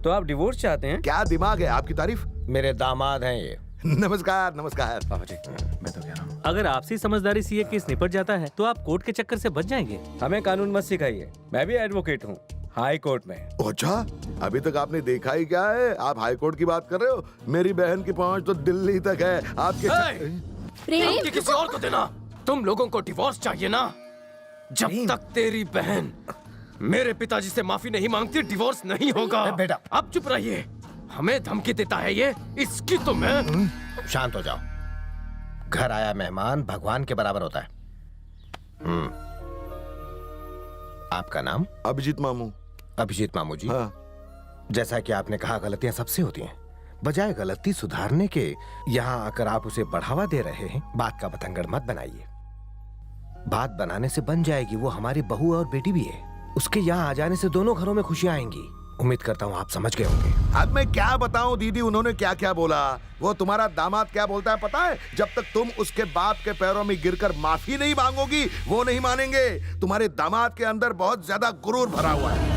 तो आप डिवोर्स चाहते हैं? क्या दिमाग है आपकी तारीफ? मेरे दामाद हैं ये। नमस्कार नमस्कार। मैं तो कह रहा हूँ, अगर आपसी समझदारी से ये केस निपट जाता है तो आप कोर्ट के चक्कर से बच जाएंगे। हमें कानून मत सिखाइए, मैं भी एडवोकेट हूँ हाई कोर्ट में। अच्छा, अभी तक आपने देखा ही क्या है? आप हाई कोर्ट की बात कर रहे हो? मेरी बहन की पहुंच तो दिल्ली तक है। आपके प्रेम किसी और को देना। तुम लोगों को डिवोर्स चाहिए ना? जब तक तेरी बहन मेरे पिताजी से माफी नहीं मांगती, डिवोर्स नहीं होगा। बेटा, अब चुप रहिए। हमें धमकी देता है ये, इसकी तो मैं। शांत हो जाओ। घर आया मेहमान भगवान के बराबर होता है। आपका नाम? अभिजीत मामू। अभिजीत मामू जी। हाँ। जैसा कि आपने कहा, गलतियां सबसे होती हैं। बजाय गलती सुधारने के यहाँ आकर आप उसे बढ़ावा दे रहे हैं। बात का बतंगड़ मत बनाइए। बात बनाने से बन जाएगी। वो हमारी बहू और बेटी भी है। उसके यहाँ आ जाने से दोनों घरों में खुशियां आएंगी। उम्मीद करता हूँ आप समझ गए होंगे। अब मैं क्या बताऊं दीदी, उन्होंने क्या क्या बोला। वो तुम्हारा दामाद क्या बोलता है पता है? जब तक तुम उसके बाप के पैरों में गिरकर माफी नहीं मांगोगी, वो नहीं मानेंगे। तुम्हारे दामाद के अंदर बहुत ज्यादा गुरूर भरा हुआ है।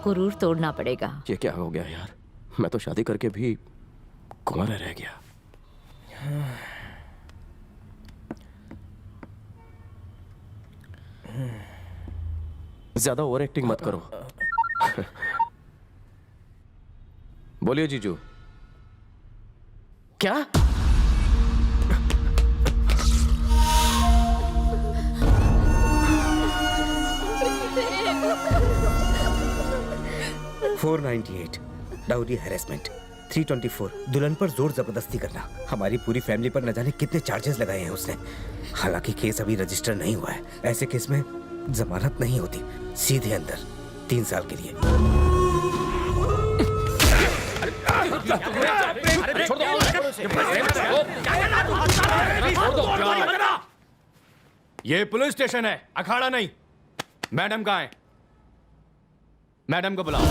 गुरूर तोड़ना पड़ेगा। ये क्या हो गया यार? मैं तो शादी करके भी कुंवारा रह गया। ज्यादा ओवर एक्टिंग मत करो। बोलिए जीजू। क्या? $498 डाउरी हैरेसमेंट, 324 दुल्हन पर जोर जबरदस्ती करना। हमारी पूरी फैमिली पर न जाने कितने चार्जेस लगाए हैं उसने। हालांकि केस अभी रजिस्टर नहीं हुआ है। ऐसे केस में जमानत नहीं होती, सीधे अंदर 3 साल के लिए। ये पुलिस स्टेशन है, अखाड़ा नहीं। मैडम कहाँ है? मैडम को बुलाओ।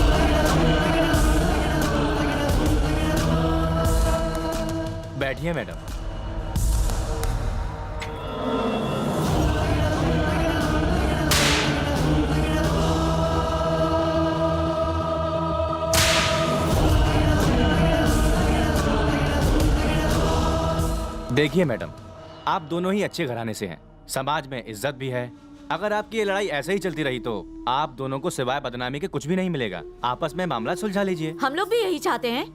बैठिए मैडम। देखिए मैडम, आप दोनों ही अच्छे घराने से हैं, समाज में इज्जत भी है। अगर आपकी ये लड़ाई ऐसे ही चलती रही तो आप दोनों को सिवाय बदनामी के कुछ भी नहीं मिलेगा। आपस में मामला सुलझा लीजिए। हम लोग भी यही चाहते हैं।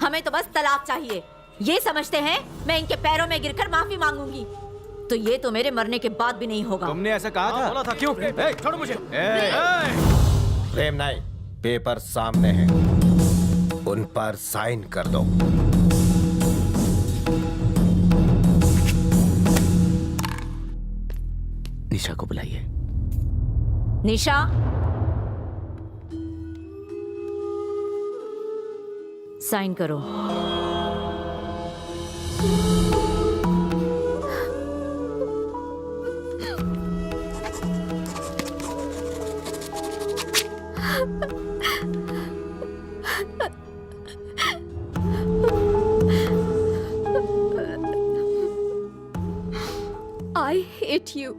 हमें तो बस तलाक चाहिए। ये समझते हैं मैं इनके पैरों में गिरकर माफी मांगूंगी, तो ये तो मेरे मरने के बाद भी नहीं होगा। तुमने ऐसा कहा था? बोला था क्यों? छोड़ो मुझे। प्रेम नहीं, पेपर सामने हैं, उन पर साइन कर दो। निशा को बुलाइए। निशा, साइन करो। I hate you.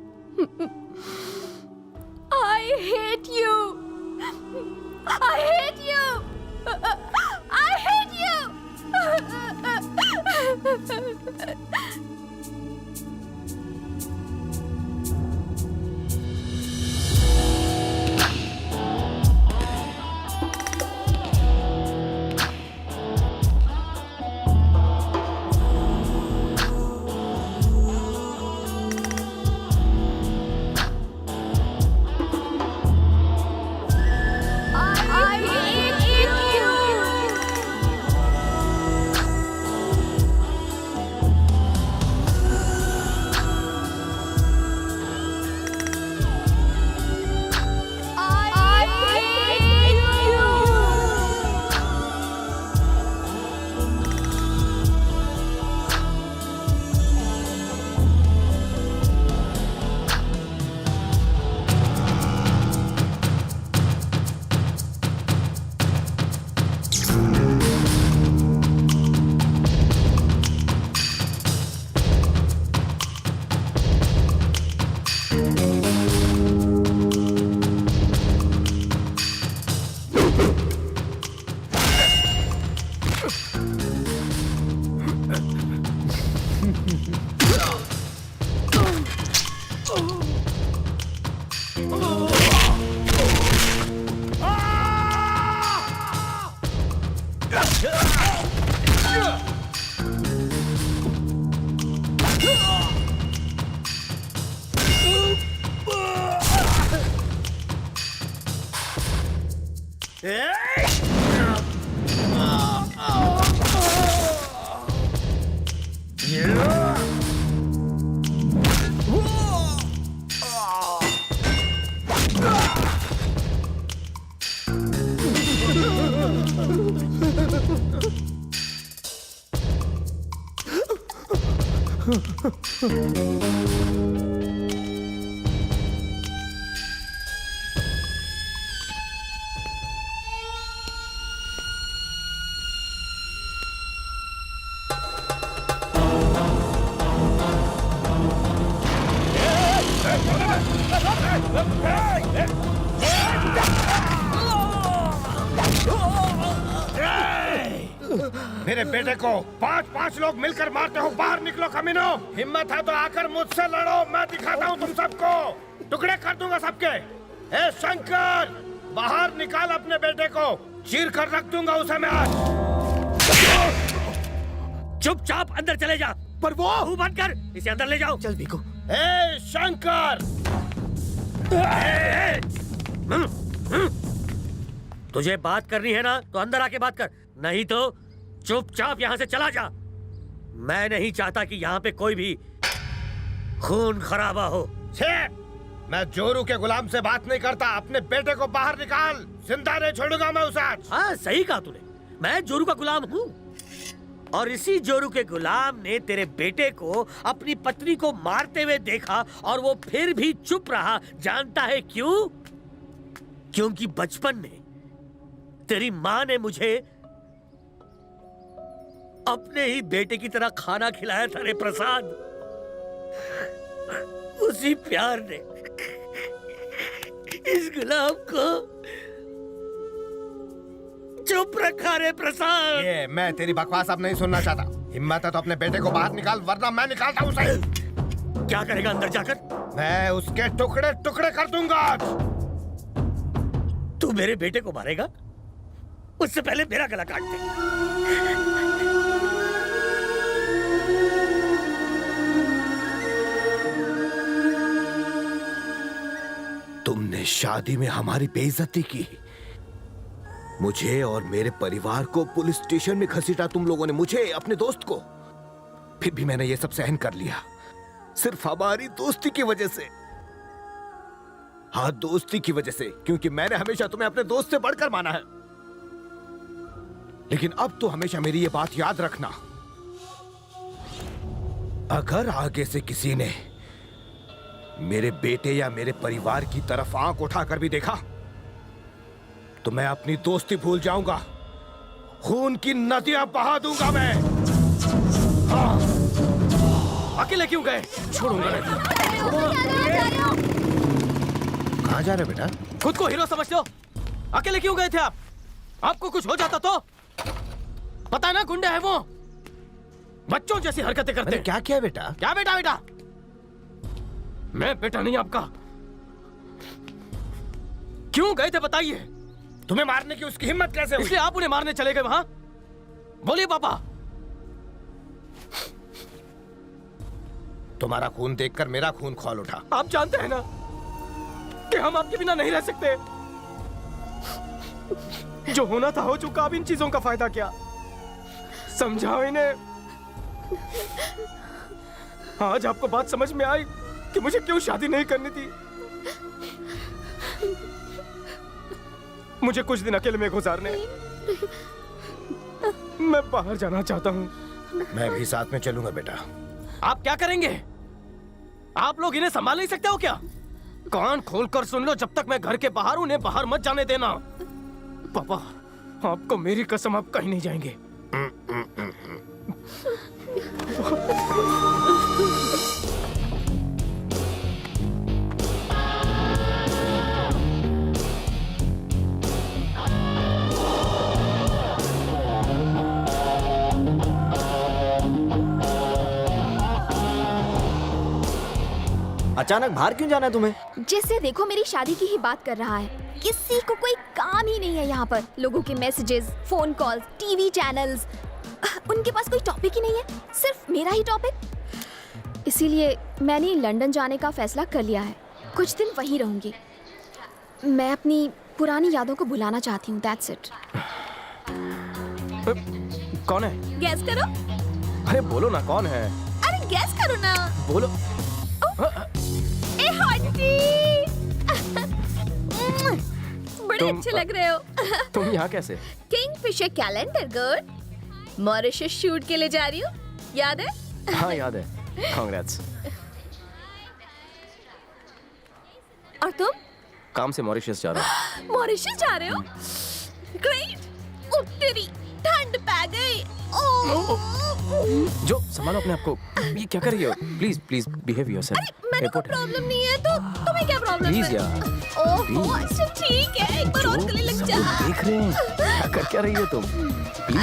I hate you. I hate you. I hate you. I hate you. I hate मेरे बेटे को 5-5 लोग मिलकर मारते हो। बाहर निकलो कमीनो। हिम्मत है तो आकर मुझसे लड़ो, मैं दिखाता हूँ तुम सबको। टुकड़े कर दूंगा सबके। ए शंकर, बाहर निकाल अपने बेटे को, चीर कर रख दूंगा उसे मैं आज। चुपचाप अंदर चले जा। पर वो मुंह बंद कर, इसे अंदर ले जाओ। चल बिको। ए शंकर, तुझे बात करनी है ना तो अंदर आके बात कर, नहीं तो चुपचाप यहाँ से चला जा। मैं नहीं चाहता कि यहाँ पे कोई भी खून खराबा हो। मैं जोरू के गुलाम से बात नहीं करता। अपने बेटे को बाहर निकाल, जिंदा नहीं छोड़ूंगा मैं उसे आज। हाँ सही कहा तूने, मैं जोरू का गुलाम हूँ और इसी जोरू के गुलाम ने तेरे बेटे को अपनी पत्नी को मारते हुए देखा और वो फिर भी चुप रहा। जानता है क्यों? क्योंकि बचपन में तेरी माँ ने मुझे अपने ही बेटे की तरह खाना खिलाया था रे प्रसाद। उसी प्यार ने इस गुलाम को चुप रखा रे प्रसाद। ये मैं तेरी बकवास अब नहीं सुनना चाहता। हिम्मत है तो अपने बेटे को बाहर निकाल, वरना मैं निकालता हूँ उसे। क्या करेगा अंदर जाकर? मैं उसके टुकड़े टुकड़े कर दूंगा आज। तू मेरे बेटे को मारेगा? उससे पहले मेरा गला काट दे। तुमने शादी में हमारी बेइज्जती की, मुझे और मेरे परिवार को पुलिस स्टेशन में घसीटा तुम लोगों ने, मुझे, अपने दोस्त को। फिर भी मैंने ये सब सहन कर लिया, सिर्फ हमारी दोस्ती की वजह से। हाँ, दोस्ती की वजह से, क्योंकि मैंने हमेशा तुम्हें अपने दोस्त से बढ़कर माना है। लेकिन अब तो हमेशा मेरी ये बात याद रखना, अगर आगे से किसी ने मेरे बेटे या मेरे परिवार की तरफ आंख उठाकर भी देखा तो मैं अपनी दोस्ती भूल जाऊंगा, खून की नदियां बहा दूंगा मैं। हाँ। अकेले क्यों गए? छोड़ूंगा नहीं। कहाँ जा रहे बेटा? खुद को हीरो समझते हो? अकेले क्यों गए थे आप? आपको कुछ हो जाता तो? पता है ना, गुंडे हैं वो, बच्चों जैसी हरकतें करते। क्या किया बेटा? क्या बेटा? बेटा मैं बेटा नहीं आपका। क्यों गए थे बताइए? तुम्हें मारने की उसकी हिम्मत कैसे हुई? इसलिए आप उन्हें मारने चले गए वहां? बोलिए पापा। तुम्हारा खून देखकर मेरा खून खौल उठा। आप जानते हैं ना कि हम आपके बिना नहीं रह सकते। जो होना था हो चुका, अब इन चीजों का फायदा क्या? समझाओ इन्हें। आज आपको बात समझ में आई कि मुझे क्यों शादी नहीं करनी थी। मुझे कुछ दिन अकेले में गुजारने, मैं बाहर जाना चाहता हूँ। मैं भी साथ में चलूंगा बेटा। आप क्या करेंगे? आप लोग इन्हें संभाल नहीं सकते हो क्या? कान खोलकर सुन लो, जब तक मैं घर के बाहर, उन्हें बाहर मत जाने देना। पापा, आपको मेरी कसम, आप कहीं नहीं जाएंगे। अचानक बाहर क्यों जाना है तुम्हें? जैसे देखो, मेरी शादी की ही बात कर रहा है। किसी को कोई काम ही नहीं है यहाँ पर। लोगों के messages, phone calls, TV channels, उनके पास कोई टॉपिक ही नहीं है, सिर्फ मेरा ही टॉपिक। इसीलिए मैंने लंदन जाने का फैसला कर लिया है। कुछ दिन वहीं रहूंगी। मैं अपनी पुरानी यादों को भुलाना चाहती हूँ। That's it. कौन है? गैस करो। अरे बोलो ना, कौन है? अरे गैस करो ना। बोलो। ए हॉटी। बड़े अच्छे लग रहे हो। तुम यहाँ कैसे? Kingfisher calendar girl, Mauritius shoot के लिए जा रही हूँ, याद है? हाँ याद है। कांग्रेट्स। और तुम? काम से मॉरिशस जा रहा हूँ। मॉरिशस जा रहे हो? ग्रेट। तेरी ठंड पै गई। जो संभालो अपने आप को। ये क्या कर रही हो? Please please behave yourself. मैंने कोई प्रॉब्लम नहीं है, तो तुम्हें क्या प्रॉब्लम है? प्लीज यार। ओह अच्छा ठीक है, एक बार और गले लग जा। देख रहे हैं क्या कर क्या रही हो तुम?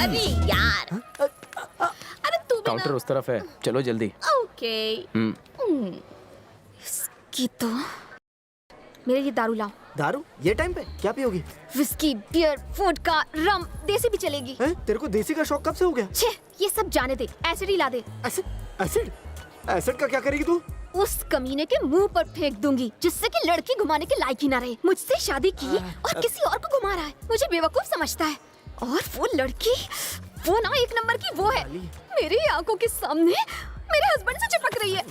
अरे यार, अरे तू भी काउंटर उस तरफ है, चलो जल्दी। ओके। इसकी तो मेरे लिए दारू लाओ। दारू? ये टाइम पे क्या पियोगी? विस्की, बियर, वोडका, रम, देसी भी चलेगी। तेरे को देसी का शौक कब से हो गया? छे, ये सब जाने दे। एसिड ही ला दे। एसिड? एसिड का क्या करेगी तू? उस कमीने के मुंह पर फेंक दूंगी, जिससे कि लड़की घुमाने के लायक ही ना रहे। मुझसे शादी की और किसी और को घुमा रहा है, मुझे बेवकूफ समझता है। और वो लड़की, वो ना एक नंबर की वो है, मेरी आंखों के सामने मेरे हस्बैंड से चिपक रही है।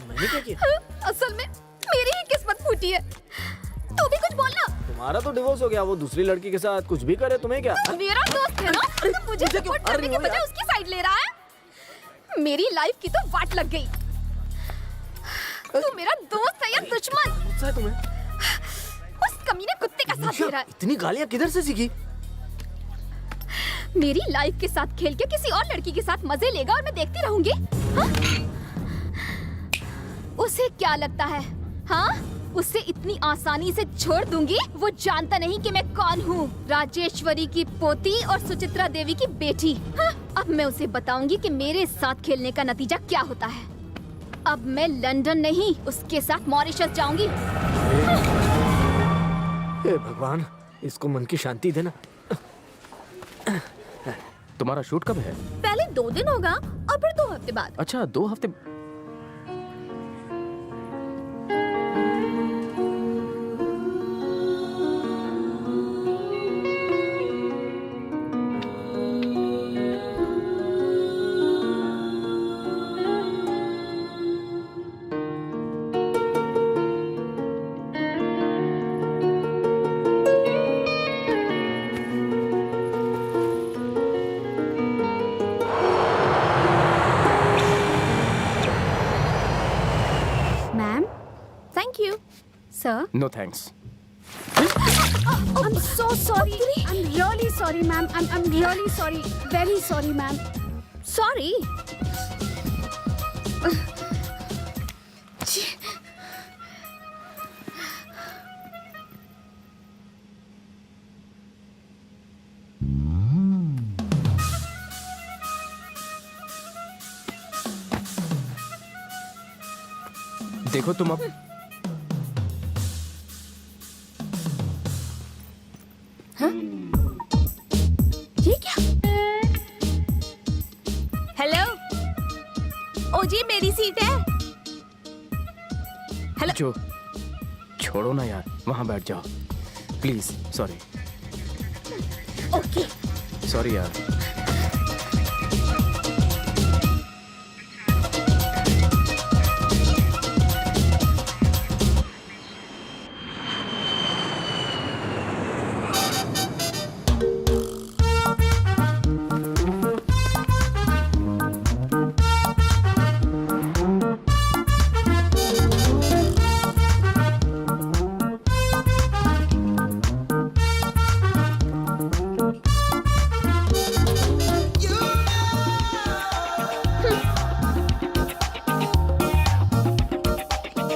असल में मेरी ही किस्मत फूटी है। तू भी कुछ बोलना। तुम्हारा तो डिवोर्स हो गया, वो दूसरी लड़की के साथ कुछ भी करे, तुम्हें क्या? मेरा दोस्त है ना, तो मुझे सपोर्ट करने के बजाय उसकी साइड ले रहा है। मेरी लाइफ की तो वाट लग गई। तू मेरा दोस्त है या दुश्मन? गुस्सा है तुम्हें? उस कमीने कुत्ते का साथ दे रहा है। इतनी गालियां किधर से सीखी? मेरी लाइफ के साथ खेल के किसी और लड़की के साथ मजे लेगा और मैं देखती रहूंगी? हाँ? उसे क्या लगता है? हाँ? उसे इतनी आसानी से छोड़ दूंगी? वो जानता नहीं कि मैं कौन हूँ। राजेश्वरी की पोती और सुचित्रा देवी की बेटी। हाँ? अब मैं उसे बताऊंगी कि मेरे साथ खेलने का नतीजा क्या होता है। अब मैं लंदन नहीं, उसके साथ मॉरिशस जाऊंगी। हे भगवान, इसको मन की शांति देना। तुम्हारा शूट कब है? पहले 2 दिन होगा और फिर 2 हफ्ते बाद। अच्छा 2 हफ्ते। Sir. No thanks. I'm so sorry. I'm really sorry, ma'am. I'm really sorry. Very sorry, ma'am. Sorry. देखो तुम अब ये क्या? हेलो, ओ जी मेरी सीट है। हेलो, जो छोड़ो ना यार, वहां बैठ जाओ प्लीज। Sorry okay. सॉरी यार।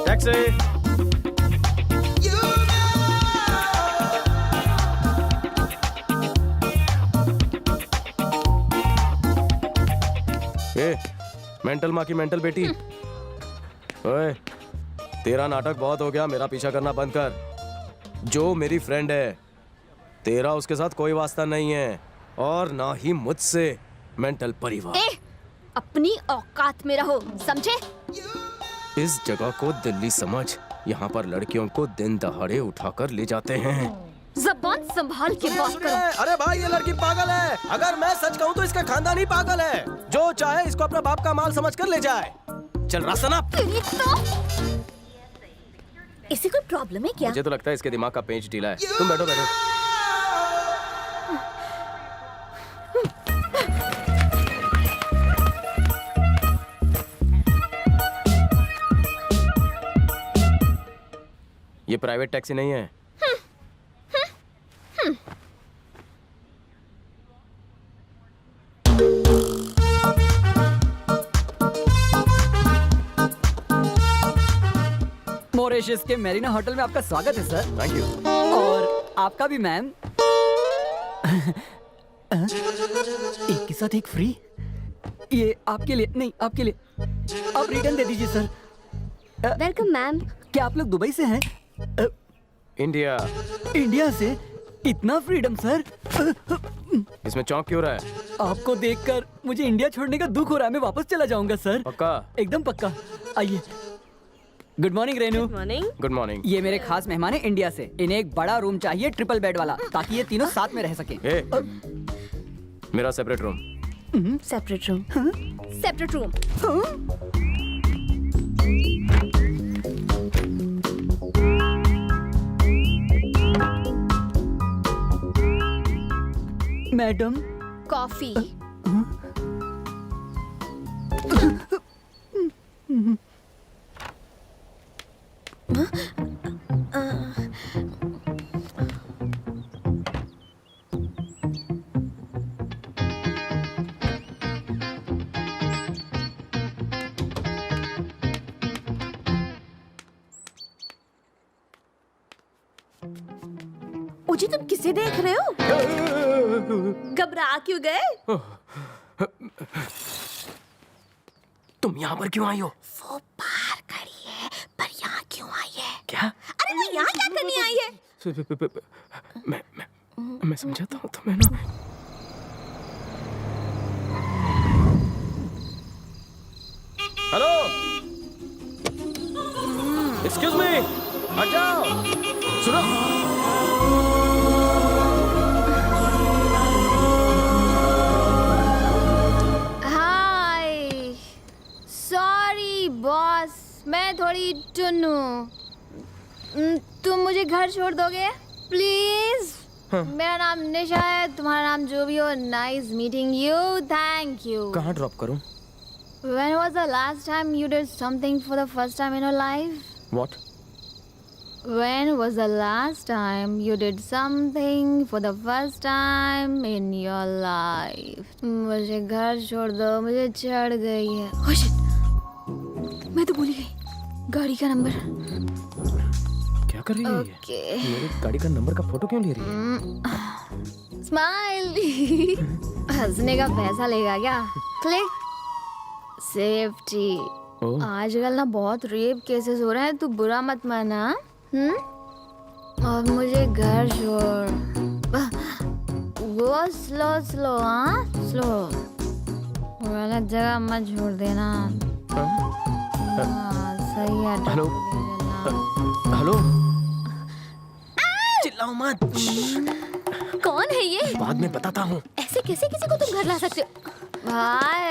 टैक्सी। ए, मेंटल माँ की मेंटल बेटी। ओए, तेरा नाटक बहुत हो गया, मेरा पीछा करना बंद कर। जो मेरी फ्रेंड है, तेरा उसके साथ कोई वास्ता नहीं है और ना ही मुझसे। मेंटल परिवार। अपनी औकात में रहो, समझे? इस जगह को दिल्ली समझ। यहाँ पर लड़कियों को दिन दहाड़े उठाकर ले जाते हैं। जबान संभाल के बात करो। अरे भाई, ये लड़की पागल है। अगर मैं सच कहूँ तो इसका खानदान ही पागल है। जो चाहे इसको अपना बाप का माल समझकर ले जाए। चल रास्ता ना। इसे कोई प्रॉब्लम है क्या? मुझे तो लगता है इसके दिमाग का पेंच ढीला है। तुम बैठो बैठो। ये प्राइवेट टैक्सी नहीं है। मॉरिशस के मेरीना होटल में आपका स्वागत है सर। Thank you. और आपका भी मैम। एक के साथ एक फ्री। ये आपके लिए नहीं, आपके लिए। आप रिटर्न दे दीजिए सर। Welcome ma'am. क्या आप लोग दुबई से हैं? इंडिया। इंडिया से? इतना फ्रीडम सर। इसमें चौंक क्यों रहा है? आपको देखकर मुझे इंडिया छोड़ने का दुख हो रहा है। मैं वापस चला जाऊंगा सर। पक्का? एकदम पक्का। आइए। Good morning Renu. Good morning. Good morning. ये मेरे खास मेहमान है इंडिया से। इन्हें एक बड़ा रूम चाहिए, ट्रिपल बेड वाला, ताकि ये तीनों साथ में रह सकें। मेरा separate room. Separate room. Separate room. Madam. Coffee. ओजी, तुम किसे देख रहे हो? घबरा क्यों गए? तुम यहाँ पर क्यों आई हो? वो बाहर खड़ी है, पर यहाँ क्यों आई है? क्या? अरे वो यहाँ क्या करने आई है? मैं समझाता हूँ तुम्हें ना। हेलो, एक्सक्यूज मी, हट जाओ। सुनो, हाय, सॉरी बॉस, मैं थोड़ी टुन्नू। तुम मुझे घर छोड़ दोगे प्लीज? मेरा नाम निशा है, तुम्हारा नाम जो भी हो। Nice meeting you, thank you. कहाँ ड्रॉप करूँ? When was the last time you did something for the first time in your life? What? When was the last time you did something for the first time in your life? मुझे घर छोड़ दो, मुझे चढ़ गई है। Oh shit! मैं तो भूल गई गाड़ी का नंबर। क्या कर रही है ये? मेरी गाड़ी का नंबर का फोटो क्यों ले रही है? स्माइल। हंसने का पैसा लेगा क्या? क्लिक। सेफ्टी। आजकल ना बहुत रेप केसेस हो रहे हैं, तू बुरा मत माना। अब मुझे घर छोड़। वो स्लो स्लो, हाँ स्लो, गलत जगह मत छोड़ देना। सही है। हेलो हेलो, चिल्लाओ मत। कौन है ये? बाद में बताता हूँ। ऐसे कैसे किसी को तुम घर ला सकते हो? भाई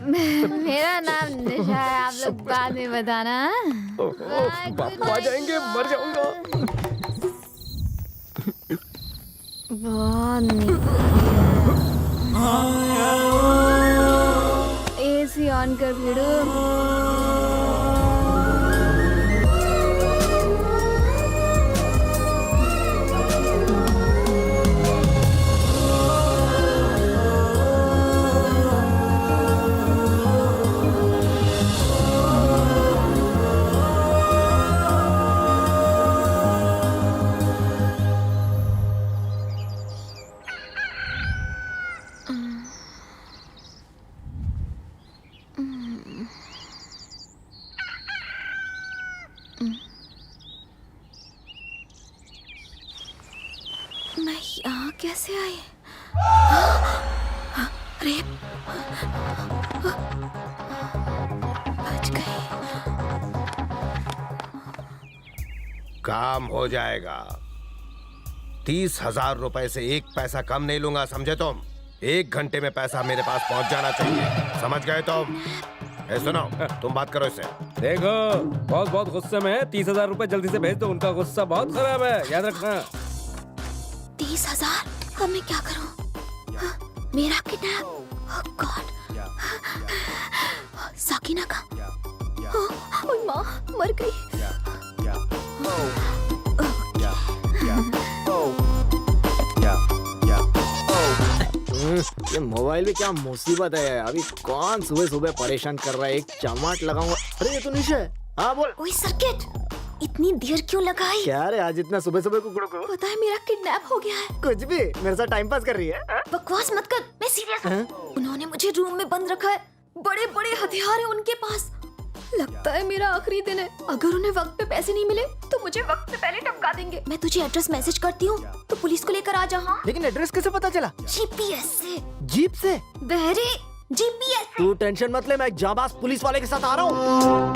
मेरा नाम निशा है, आप लोग बाद में बताना। बापू आ जाएंगे, मर जाऊंगा। एसी ऑन कर भिड़ो। मैं यहाँ कैसे आई? रेप, बच गई। काम हो जाएगा। 30,000 रुपए से एक पैसा कम नहीं लूंगा, समझे तुम? 1 घंटे में पैसा मेरे पास पहुंच जाना चाहिए, समझ गए तुम? सुनो, तुम बात करो इससे। देखो बहुत बहुत गुस्से में है, 30,000 रुपए जल्दी से भेज दो, उनका गुस्सा बहुत खराब है, याद रखना। 30,000? अब मैं क्या करूं? मेरा किडनैप? ओह गॉड। साकिना का? ओह माँ, मर गई। ये मोबाइल भी क्या मुसीबत है। अभी कौन सुबह सुबह परेशान कर रहा है। एक चमाट लगाऊंगा। अरे ये तो निशा है। हाँ बोल। ओए सर्किट, इतनी देर क्यों लगाई? क्या रे, आज इतना सुबह सुबह कुकड़ों को? पता है मेरा किडनैप हो गया है। कुछ भी, मेरे साथ टाइम पास कर रही है। बकवास मत कर, मैं सीरियस हूँ। उन्होंने मुझे रूम में बंद रखा है, बड़े बड़े हथियार है उनके पास। लगता है मेरा आखिरी दिन है। अगर उन्हें वक्त पे पैसे नहीं मिले तो मुझे वक्त से पहले टपका देंगे। मैं तुझे एड्रेस मैसेज करती हूँ, तो पुलिस को लेकर आ जा। हाँ? लेकिन एड्रेस कैसे पता चला? जीपीएस से। जीप से? बहरे जीपीएस। तू टेंशन मत ले, मैं एक जाबाज पुलिस वाले के साथ आ रहा हूँ।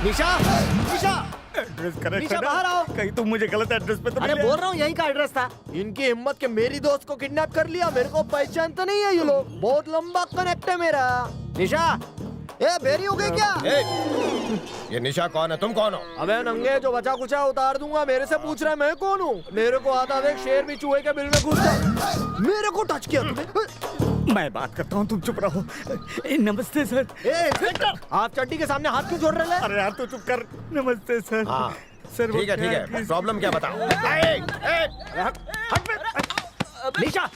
निशा, निशा, एड्रेस करेक्ट निशा है ना? बाहर आओ। कहीं तुम मुझे गलत एड्रेस पे तो अरे मिले? बोल रहा हूँ यही का एड्रेस था। इनकी हिम्मत के मेरी दोस्त को किडनैप कर लिया। मेरे को पहचानता नहीं है ये लोग। बहुत लंबा कनेक्ट है मेरा। निशा, ए बेरी हो गई क्या? ये निशा कौन है? तुम कौन हो? अबे नंगे, जो बचा कुचा उतार दूंगा। मेरे से पूछ रहा है मैं कौन हूँ? मेरे को आता देख, शेर भी चूहे के बिल में घुस गया। मेरे को टच किया तुमने। मैं बात करता हूँ, तुम चुप रहो। नमस्ते सर। इंस्पेक्टर, आप चड्डी के सामने हाथ क्यों जोड़ रहे हैं? अरे यार तू चुप कर। नमस्ते सर। हाँ सर ठीक है, प्रॉब्लम क्या बताओ? निशा,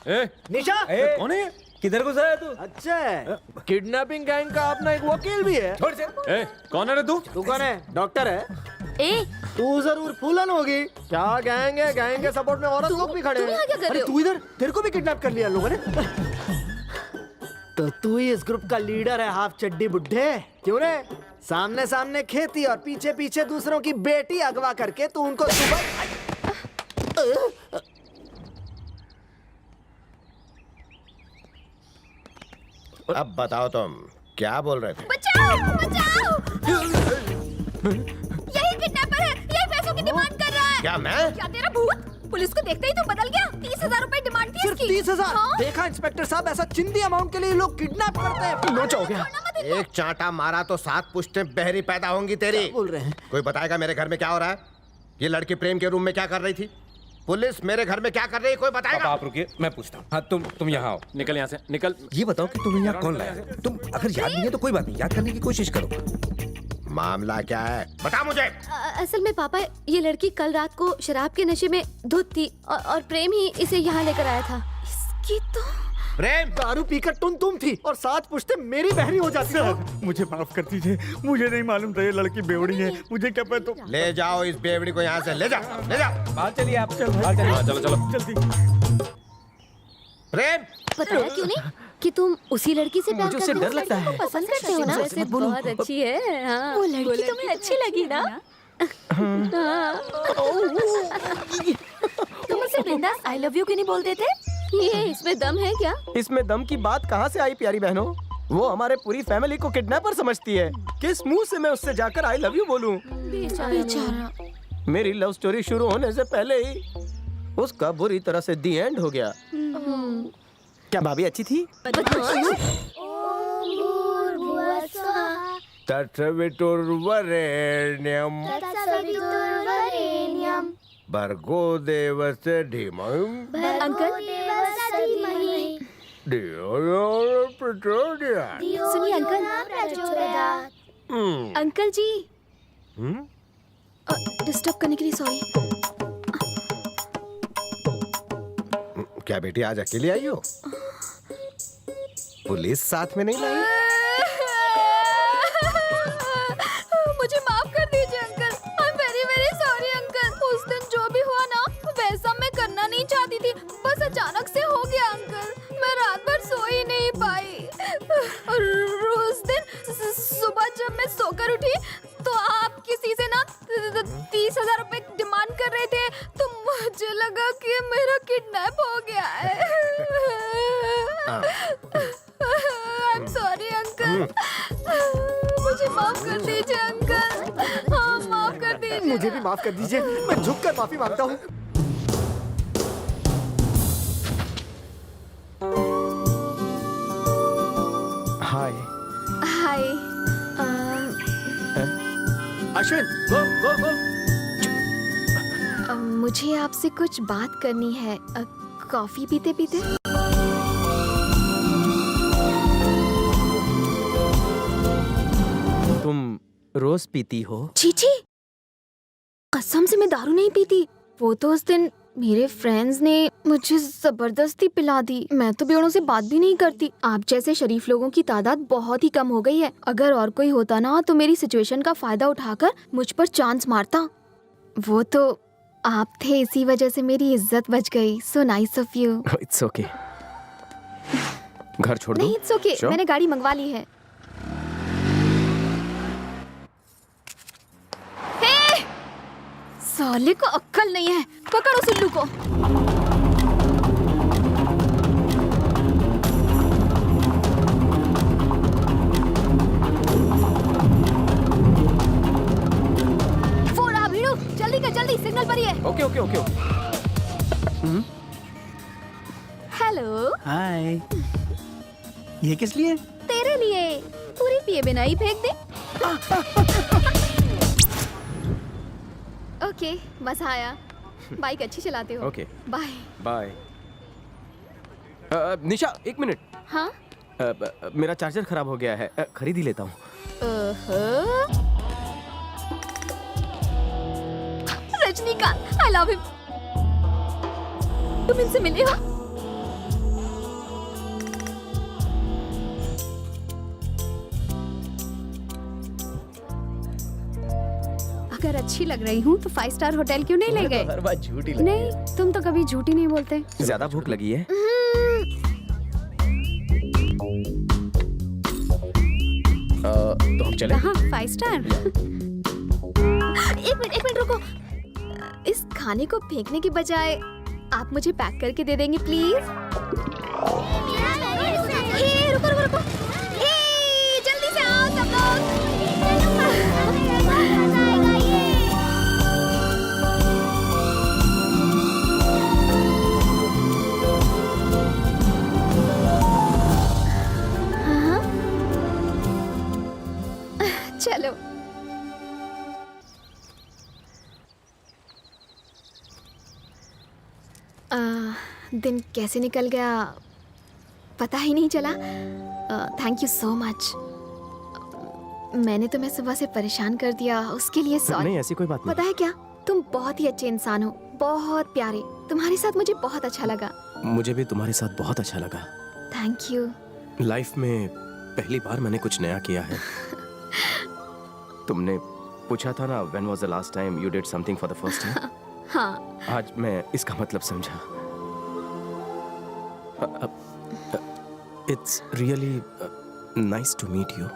निशा, कौन है? किधर घुसा है तू? अच्छा है, किडनैपिंग गैंग का अपना एक वकील भी है। छोड़ से। कौन है रे तू? तू कौन है? डॉक्टर है। ए, तू जरूर फूलन होगी। क्या गैंग है? गैंग के सपोर्ट में औरत लोग भी खड़े हैं। तुम यहाँ क्या कर रहे हो? तू इधर, तेरे को भी किडनैप कर लिया लोगों ने। तो तू ही इस ग्रुप का लीडर है, हाफ चड्डी बुड्ढे। क्यों रे? सामने सामने खेती और पीछे पीछे दूसरों की बेटी अगवा करके तू उनको अब बताओ तुम क्या बोल रहे थे? बचाओ, बचाओ! यही किडनैपर है, यही पैसों की डिमांड कर रहा है। क्या मैं? क्या तेरा भूत? पुलिस को देखते ही तो बदल गया। 30,000 रुपए डिमांड थी सिर्फ इसकी। 30,000? हाँ? देखा इंस्पेक्टर साहब, ऐसा चिंदी अमाउंट के लिए लोग किडनैप करते हैं। लोचा हो गया। एक चांटा मारा तो 7 पुश्तें बहरी पैदा होंगी तेरी। क्या बोल रहे हैं? कोई बताएगा मेरे घर में क्या हो रहा है? ये लड़की प्रेम के रूम में क्या कर रही थी? पुलिस मेरे घर में क्या कर रही है? कोई बताएगा? आप रुकिए, मैं पूछता हूँ। हाँ तुम यहाँ आओ, निकल यहाँ से, निकल। ये बताओ कि तुम्हें यहाँ कौन लाया? तुम अगर याद नहीं है तो कोई बात नहीं, याद करने की कोशिश करो। मामला क्या है, बता मुझे। असल में पापा, ये लड़की कल रात को शराब के नशे में धुत थी और प्रेम ही इसे यहाँ लेकर आया था। इसकी तो प्रेम दारू पीकर तुम थी और साथ पूछते मेरी बहरी हो जाती है। मुझे माफ कर दीजिए, मुझे नहीं मालूम था ये लड़की बेवड़ी है। मुझे क्या पता। ले जाओ इस बेवड़ी को यहाँ से, ले जाओ, ले जाओ। बाहर चलिए आप। चलो चलो जल्दी। प्रेम, बताया क्यों नहीं कि तुम उसी लड़की से प्यार मुझे उससे करते हो? डर लगता है। पसंद करते हो ना? वैसे बहुत अच्छी है। हाँ, वो लड़की तुम्हें अच्छी लगी ना? तुम उसे बिंदास आई लव यू क्यों नहीं बोलते थे? ये इसमें दम है क्या? इसमें दम की बात कहाँ से आई प्यारी बहनों? वो हमारे पूरी फैमिली को किडनैपर समझती है। किस मुंह से मैं उससे जाकर आई लव यू बोलूं? बेचारा। मेरी लव स्टोरी शुरू होने से पहले ही उसका बुरी तरह से दी एंड हो गया। क्या भाभी अच्छी थी? तत्सवितुर्वरेण्यं भर्गो देवस्य धीमहि अंकल, धियो यो प्रचोदयात्। सुनिए अंकल। अंकल जी, डिस्टर्ब करने के लिए सॉरी। क्या बेटी आज अकेले आई हो? पुलिस साथ में नहीं लाई? मुझे माफ कर दीजिए uncle. I am very very sorry uncle. उस दिन जो भी हुआ ना, वैसा मैं करना नहीं चाहती थी, बस अचानक से हो गया अंकल। मैं रात भर सो ही नहीं पाई और उस दिन सुबह जब मैं सोकर उठी तो आप किसी से ना 30,000 रुपए डिमांड कर रहे थे, तो मुझे लगा कि मेरा किडनैप हो गया है। I am sorry uncle. मुझे माफ कर दीजिए अंकल। हाँ, माफ कर दीजिए। मुझे भी माफ कर दीजिए, मैं झुककर माफी मांगता हूँ। हाय। हाय। अश्विन, गो गो गो। मुझे आपसे कुछ बात करनी है। कॉफी पीते पीते? तुम रोज पीती हो? चीची, कसम से मैं दारू नहीं पीती। वो तो उस दिन मेरे फ्रेंड्स ने मुझे जबरदस्ती पिला दी। मैं तो बेवड़ों से बात भी नहीं करती। आप जैसे शरीफ लोगों की तादाद बहुत ही कम हो गई है। अगर और कोई होता ना तो मेरी सिचुएशन का फायदा उठाकर मुझ पर चांस मारता। वो तो आप थे, इसी वजह से मेरी इज्जत बच गई। So nice of you. It's okay. घर छोड़ दो? नहीं, इट्स ओके। मैंने गाड़ी मंगवा ली है। साले को अक्ल नहीं है। पकड़ो सिल्लू को। फोन आ भिड़ो, जल्दी कर, जल्दी सिग्नल पर ही है। Okay okay okay. हेलो। हाय। ये किस लिए? तेरे लिए। पूरी पिए बिना ही फेंक दे। ओके, मजा आया। बाइक अच्छी चलाते हो। Okay, bye bye. निशा, एक मिनट। हाँ? मेरा चार्जर खराब हो गया है, खरीद ही लेता हूँ। Rajinikanth, I love him. तुम इनसे मिले हो? अगर अच्छी लग रही हूँ तो 5 स्टार होटल क्यों नहीं ले गए? हर बात झूठी लगी। नहीं, तुम तो कभी झूठी नहीं बोलते। ज्यादा भूख लगी है? तो हम चले? हाँ, 5 स्टार। एक मिनट रुको। इस खाने को फेंकने की बजाय आप मुझे पैक करके दे देंगे प्लीज? रुको। जल्दी से आओ सब लोग। चलो। दिन कैसे निकल गया पता ही नहीं चला। Thank you so much. मैंने तुम्हें सुबह से परेशान कर दिया, उसके लिए सॉरी। नहीं, ऐसी कोई बात नहीं। पता है क्या, तुम बहुत ही अच्छे इंसान हो, बहुत प्यारे। तुम्हारे साथ मुझे बहुत अच्छा लगा। मुझे भी तुम्हारे साथ बहुत अच्छा लगा। Thank you. लाइफ में पहली बार मैंने कुछ नया किया है। तुमने पूछा था ना, when was the last time you did something for the first time? हाँ। आज मैं इसका मतलब समझा। It's really nice to meet you.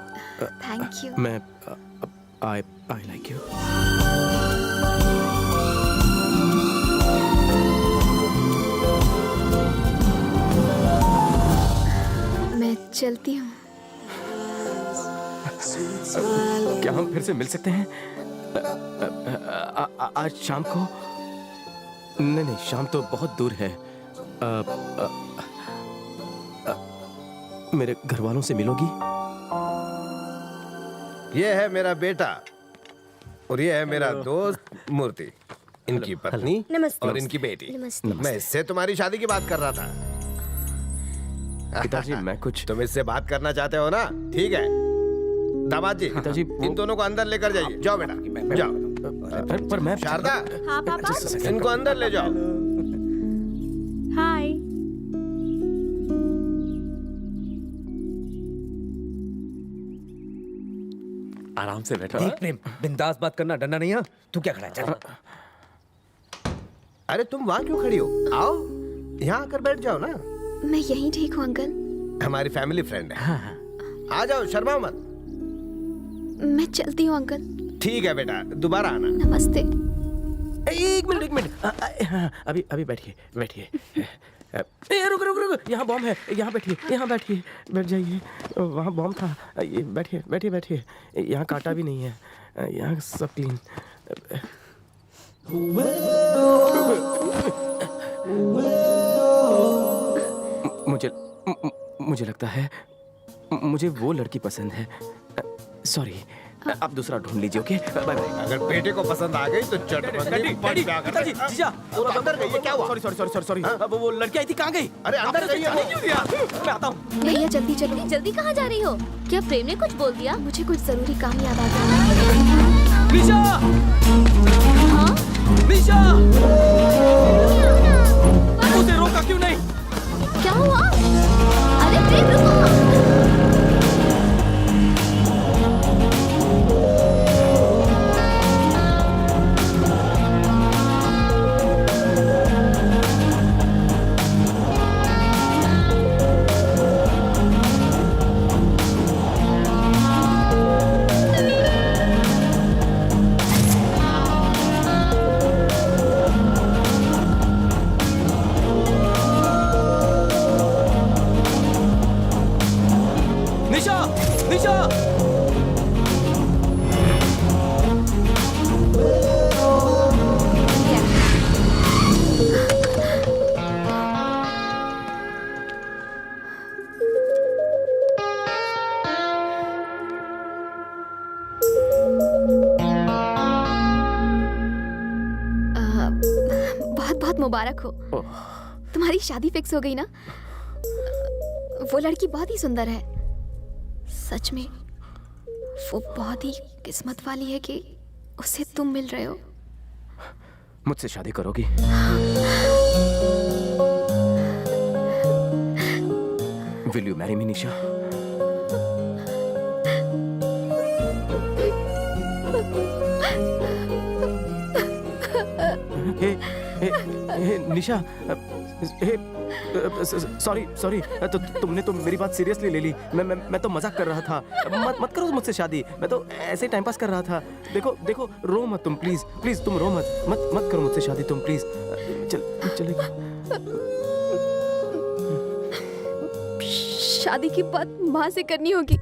Thank you. मैं I like you. मैं चलती हूँ। क्या हम फिर से मिल सकते हैं आज शाम को? नहीं, शाम तो बहुत दूर है। मेरे घर वालों से मिलोगी? ये है मेरा बेटा और ये है मेरा दोस्त मूर्ति, इनकी पत्नी नमस्ते। और इनकी बेटी। नमस्ते। मैं इससे तुम्हारी शादी की बात कर रहा था। पिताजी, मैं कुछ तुम इससे बात करना चाहते हो ना? ठीक है दामाद जी, पिताजी, इन दोनों को अंदर लेकर जाइए। जाओ बेटा, जाओ। पर मैं शारदा, हाँ पापा। इनको अंदर ले जाओ। हाय। आराम से बैठो। देख प्रेम, बिंदास बात करना, डरना नहीं है। तू क्या खड़ा है? चल। अरे तुम वहाँ क्यों खड़ी हो? आओ यहाँ आकर बैठ जाओ ना। मैं यहीं ठीक हूँ अंकल। हमारी फैमिली फ्रेंड है। आ जाओ, शर्माओ मत। मैं चलती हूँ अंकल। ठीक है बेटा, दोबारा आना। नमस्ते। एक मिनट। अभी बैठिए। रुक, यहाँ बॉम्ब है। यहाँ बैठिए, बैठ जाइए। वहाँ बॉम्ब था। ये बैठिए। यहाँ कांटा भी नहीं है, यहाँ सब क्लीन। मुझे लगता है मुझे वो लड़की पसंद है। सॉरी, आप दूसरा ढूंढ लीजिए। Okay, bye bye. अगर बेटे को पसंद आ गई तो चटपटी पट जाकर। जीजा, अंदर गई है, क्या हुआ? सॉरी। वो लड़की आई थी, कहाँ गई? अरे अंदर गई है। क्यों दिया? मैं आता हूँ। भैया जल्दी चलो। जल्दी कहाँ जा रही हो? क्या प्रेम ने कुछ बोल दिया? मुझे कुछ जरूरी काम याद आ गया। निशा! हाँ? निशा! उसे रोका क्यों नहीं? क्या हुआ? अरे प्रेम रुको। निशा! बहुत बहुत मुबारक हो। तुम्हारी शादी फिक्स हो गई ना? वो लड़की बहुत ही सुंदर है। सच में वो बहुत ही किस्मत वाली है कि उसे तुम मिल रहे हो। मुझसे शादी करोगी? Will you marry me, Nisha? Nisha, sorry, तो तुमने तो मेरी बात सीरियसली ले ली। मैं तो मजाक कर रहा था। मत करो मुझसे शादी, मैं तो ऐसे टाइम पास कर रहा था। देखो, रो मत तुम, प्लीज तुम रो मत करो मुझसे शादी तुम, प्लीज। चलेगा? शादी की बात माँ से करनी होगी।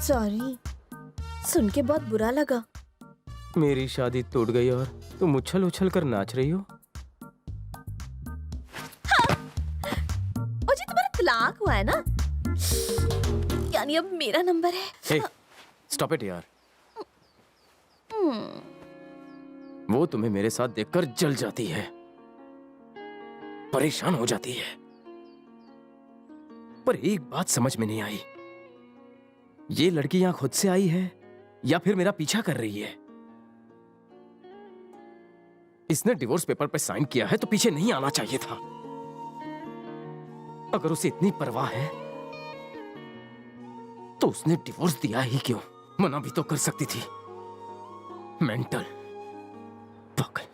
सॉरी, सुन के बहुत बुरा लगा। मेरी शादी टूट गई और तुम उछल उछल कर नाच रही हो। और जी तुम्हारा तलाक हुआ है ना, यानी अब मेरा नंबर है। हे, स्टॉप इट यार। वो तुम्हें मेरे साथ देखकर जल जाती है, परेशान हो जाती है। पर एक बात समझ में नहीं आई, ये लड़की यहां खुद से आई है या फिर मेरा पीछा कर रही है? इसने डिवोर्स पेपर पे साइन किया है तो पीछे नहीं आना चाहिए था। अगर उसे इतनी परवाह है तो उसने डिवोर्स दिया ही क्यों? मना भी तो कर सकती थी। मेंटल पागल।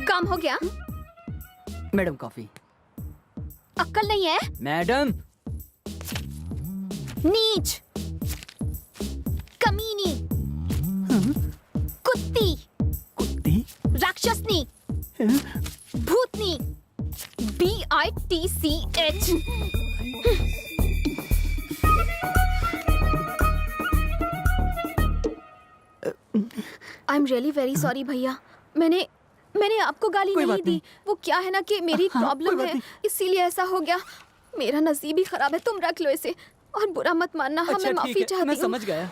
काम हो गया? Madam coffee. अक्ल नहीं है? मैडम नीच, कमीनी, कुत्ती, कुत्ती, राक्षसनी, भूतनी, BITCH। I am really very sorry भैया, मैंने आपको गाली नहीं दी। वो क्या है ना कि मेरी प्रॉब्लम है, इसीलिए ऐसा हो गया। मेरा नसीब ही खराब है। तुम रख लो इसे और बुरा मत मानना। हाँ, मैं माफी चाहती हूँ। मैं समझ गया।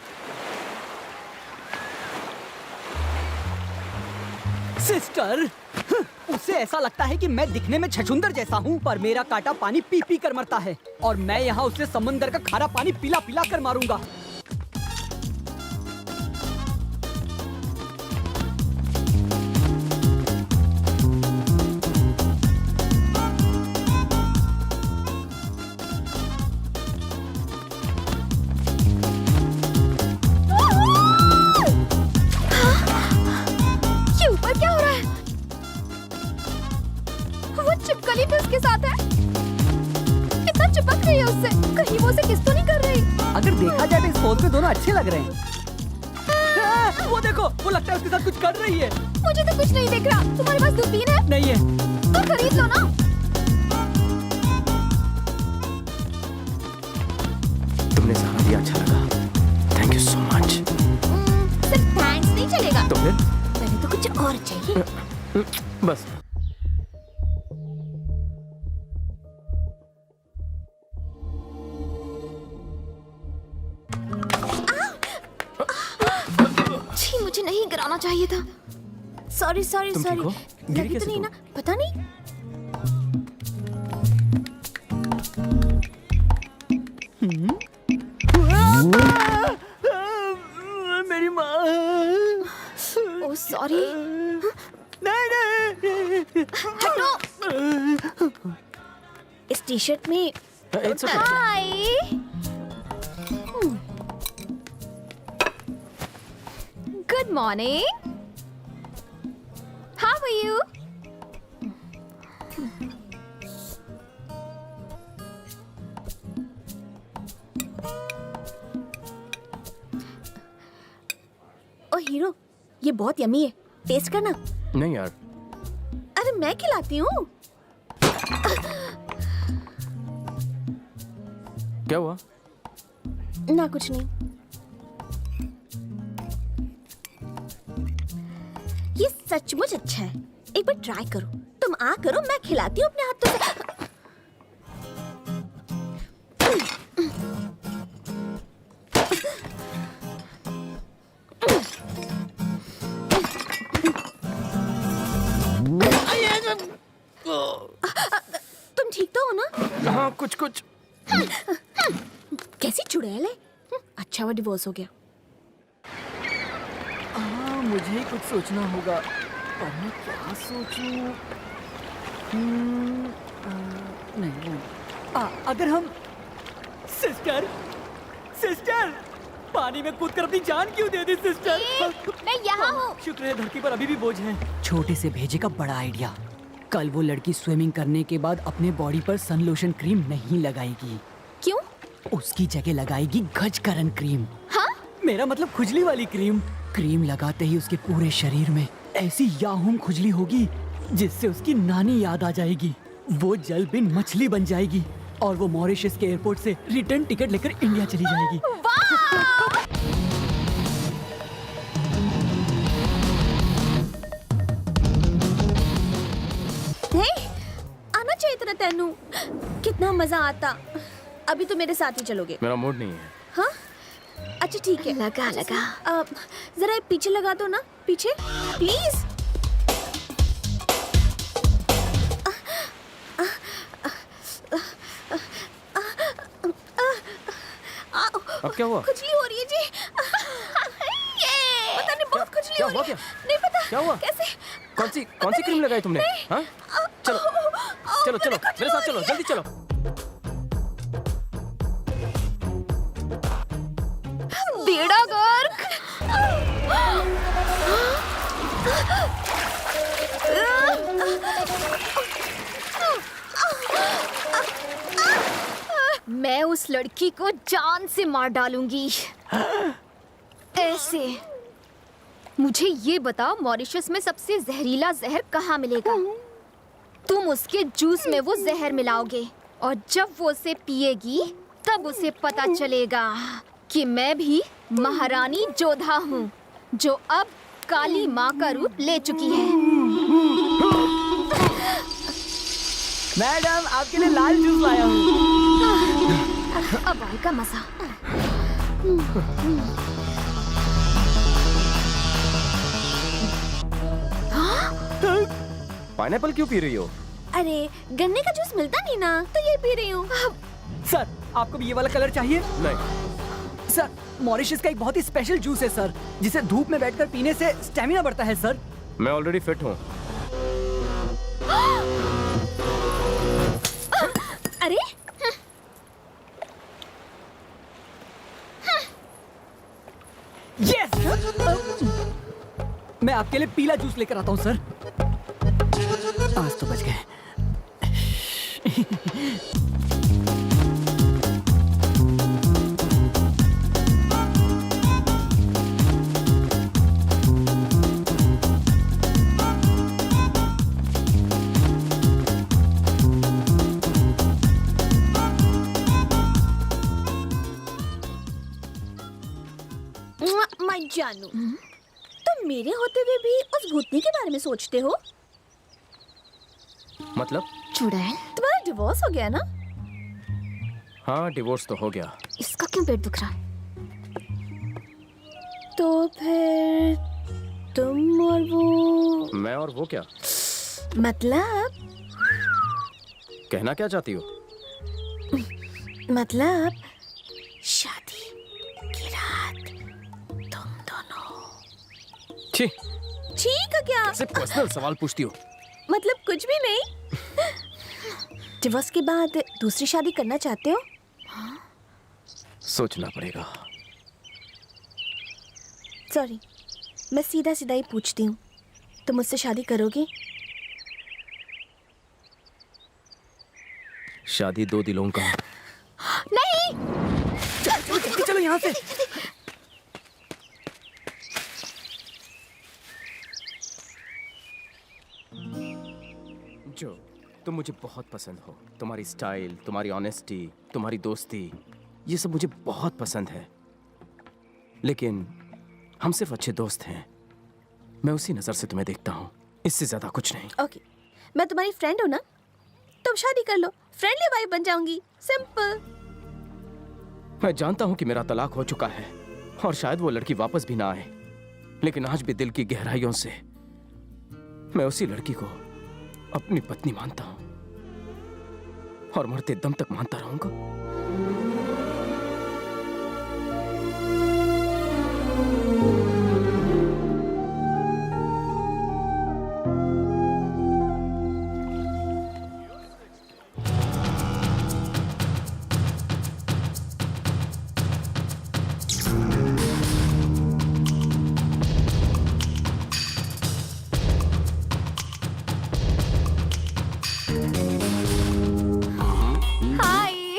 सिस्टर, उसे ऐसा लगता है कि मैं दिखने में छछूंदर जैसा हूँ, पर मेरा कांटा पानी पी पी कर मरता है और मैं यहाँ उसे समंदर का खारा पानी पिला पिला कर मारूंगा। चिपकली भी उसके साथ है। इतना चिपक रही है उससे, कहीं वो उसे किस तो नहीं कर रही। अगर देखा जाए तो इस पोज में दोनों अच्छे लग रहे हैं। वो देखो, वो लगता है उसके साथ कुछ कर रही है। मुझे तो कुछ नहीं दिख रहा। तुम्हारे पास दूरबीन है? नहीं है। तो खरीद लो ना। तुमने सहारा दिया, अच्छा लगा। Thank you so much. सिर्फ थैंक्स नहीं चलेगा। तो फिर? मैंने तो कुछ और चाहिए। बस। मुझे नहीं गिराना चाहिए था। Sorry sorry sorry. गिरी कैसे तो नहीं ना, पता नहीं। मेरी माँ। Oh sorry. नहीं। हटो। इस टी शर्ट में hi. Good morning. How are you? Oh hero, ये बहुत यमी है, टेस्ट करना। नहीं यार। अरे मैं खिलाती हूँ। क्या हुआ? ना कुछ नहीं। ये सचमुच अच्छा है, एक बार ट्राई करो। तुम आ करो, मैं खिलाती हूँ अपने हाथों से। तुम ठीक तो हो ना? हाँ, कुछ कुछ। कैसी चुड़ैल है। अच्छा वो डिवोर्स हो गया। मुझे ही कुछ सोचना होगा, पर मैं क्या सोचूं? नहीं, अगर हम सिस्टर पानी में कूदकर अपनी जान क्यों दे दी सिस्टर? मैं यहाँ हूँ। शुक्र है धरती पर अभी भी बोझ है। छोटे से भेजे का बड़ा आइडिया। कल वो लड़की स्विमिंग करने के बाद अपने बॉडी पर सन लोशन क्रीम नहीं लगाएगी। क्यों? उसकी जगह लगाएगी गजकरण क्रीम। हाँ? मेरा मतलब खुजली वाली क्रीम। क्रीम लगाते ही उसके पूरे शरीर में ऐसी याहूम खुजली होगी जिससे उसकी नानी याद आ जाएगी। वो जल बिन मछली बन जाएगी और वो मॉरिशस के एयरपोर्ट से रिटर्न टिकट लेकर इंडिया चली जाएगी। आना चाहिए था तेनू, कितना मजा आता। अभी तो मेरे साथ ही चलोगे? मेरा मूड नहीं है। हाँ अच्छा ठीक है, लगा जरा ये पीछे लगा दो ना, पीछे प्लीज। अब क्या हुआ? खुजली हो रही है जी। पता नहीं, बहुत खुजली हो रही है। क्या? नहीं पता क्या हुआ? कैसे। कौन सी क्रीम लगाई तुमने? हाँ? चलो चलो चलो मेरे साथ चलो, जल्दी चलो। बेड़ा गर्क। मैं उस लड़की को जान से मार डालूंगी। ऐसे। मुझे ये बताओ, मॉरिशस में सबसे जहरीला जहर कहाँ मिलेगा? तुम उसके जूस में वो जहर मिलाओगे और जब वो उसे पिएगी तब उसे पता चलेगा कि मैं भी महारानी जोधा हूँ, जो अब काली माँ का रूप ले चुकी है। मैडम, आपके लिए लाल जूस लाया हूँ। अब आएगा मजा। पाइनएप्पल क्यों पी रही हो? अरे गन्ने का जूस मिलता नहीं ना, तो ये पी रही हूँ। सर, आपको भी ये वाला कलर चाहिए? नहीं। सर, मॉरिशस का एक बहुत ही स्पेशल जूस है सर, जिसे धूप में बैठकर पीने से स्टेमिना बढ़ता है सर। मैं ऑलरेडी फिट हूँ। अरे यस! मैं आपके लिए पीला जूस लेकर आता हूँ सर। आज तो बच गए। मैं जानू, तुम मेरे होते हुए भी उस भूतनी के बारे में सोचते हो? मतलब? चुड़ैल, तुम्हारा डिवोर्स हो गया ना? हाँ, डिवोर्स तो हो गया। इसका क्यों पेट दुख रहा? तो फिर तुम और वो? मैं और वो क्या? मतलब? कहना क्या चाहती हो? मतलब शादी की रात तुम दोनों। छी, ठीक है क्या? कैसे पर्सनल सवाल पूछती हो? मतलब कुछ भी नहीं। डिवोर्स के बाद दूसरी शादी करना चाहते हो? सोचना पड़ेगा। सॉरी, मैं सीधा सीधा ही पूछती हूँ, तुम मुझसे शादी करोगे? शादी दो दिलों का। नहीं। चलो चलो यहाँ से। जो तुम मुझे बहुत पसंद हो, तुम्हारी स्टाइल, तुम्हारी ऑनेस्टी, तुम्हारी दोस्ती, ये सब मुझे बहुत पसंद है। लेकिन हम सिर्फ अच्छे दोस्त हैं। मैं उसी नजर से तुम्हें देखता हूँ, इससे ज्यादा कुछ नहीं। ओके, मैं तुम्हारी फ्रेंड हूँ ना, तुम शादी कर लो, फ्रेंडली वाइफ बन जाऊंगी, सिंपल। मैं जानता हूँ कि मेरा तलाक हो चुका है और शायद वो लड़की वापस भी ना आए, लेकिन आज भी दिल की गहराइयों से मैं उसी लड़की को अपनी पत्नी मानता हूँ और मरते दम तक मानता रहूंगा।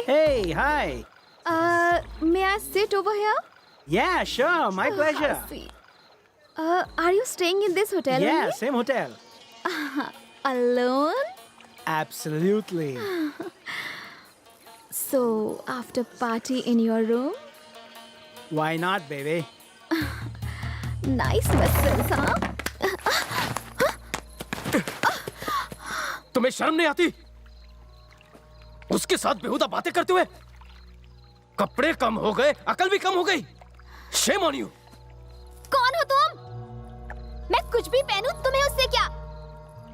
Hey, hi. May I sit over here? Yeah, sure, my pleasure. Are you staying in this hotel? Yeah, only? same hotel. alone? Absolutely. So, after party in your room? Why not, baby? Nice muscles, huh? तुम्हें शर्म नहीं आती? उसके साथ बेहुदा बातें करते हुए? कपड़े कम हो गए, अकल भी कम हो गई। Shame on you. कौन हो तुम? मैं कुछ भी पहनूं, तुम्हें उससे क्या?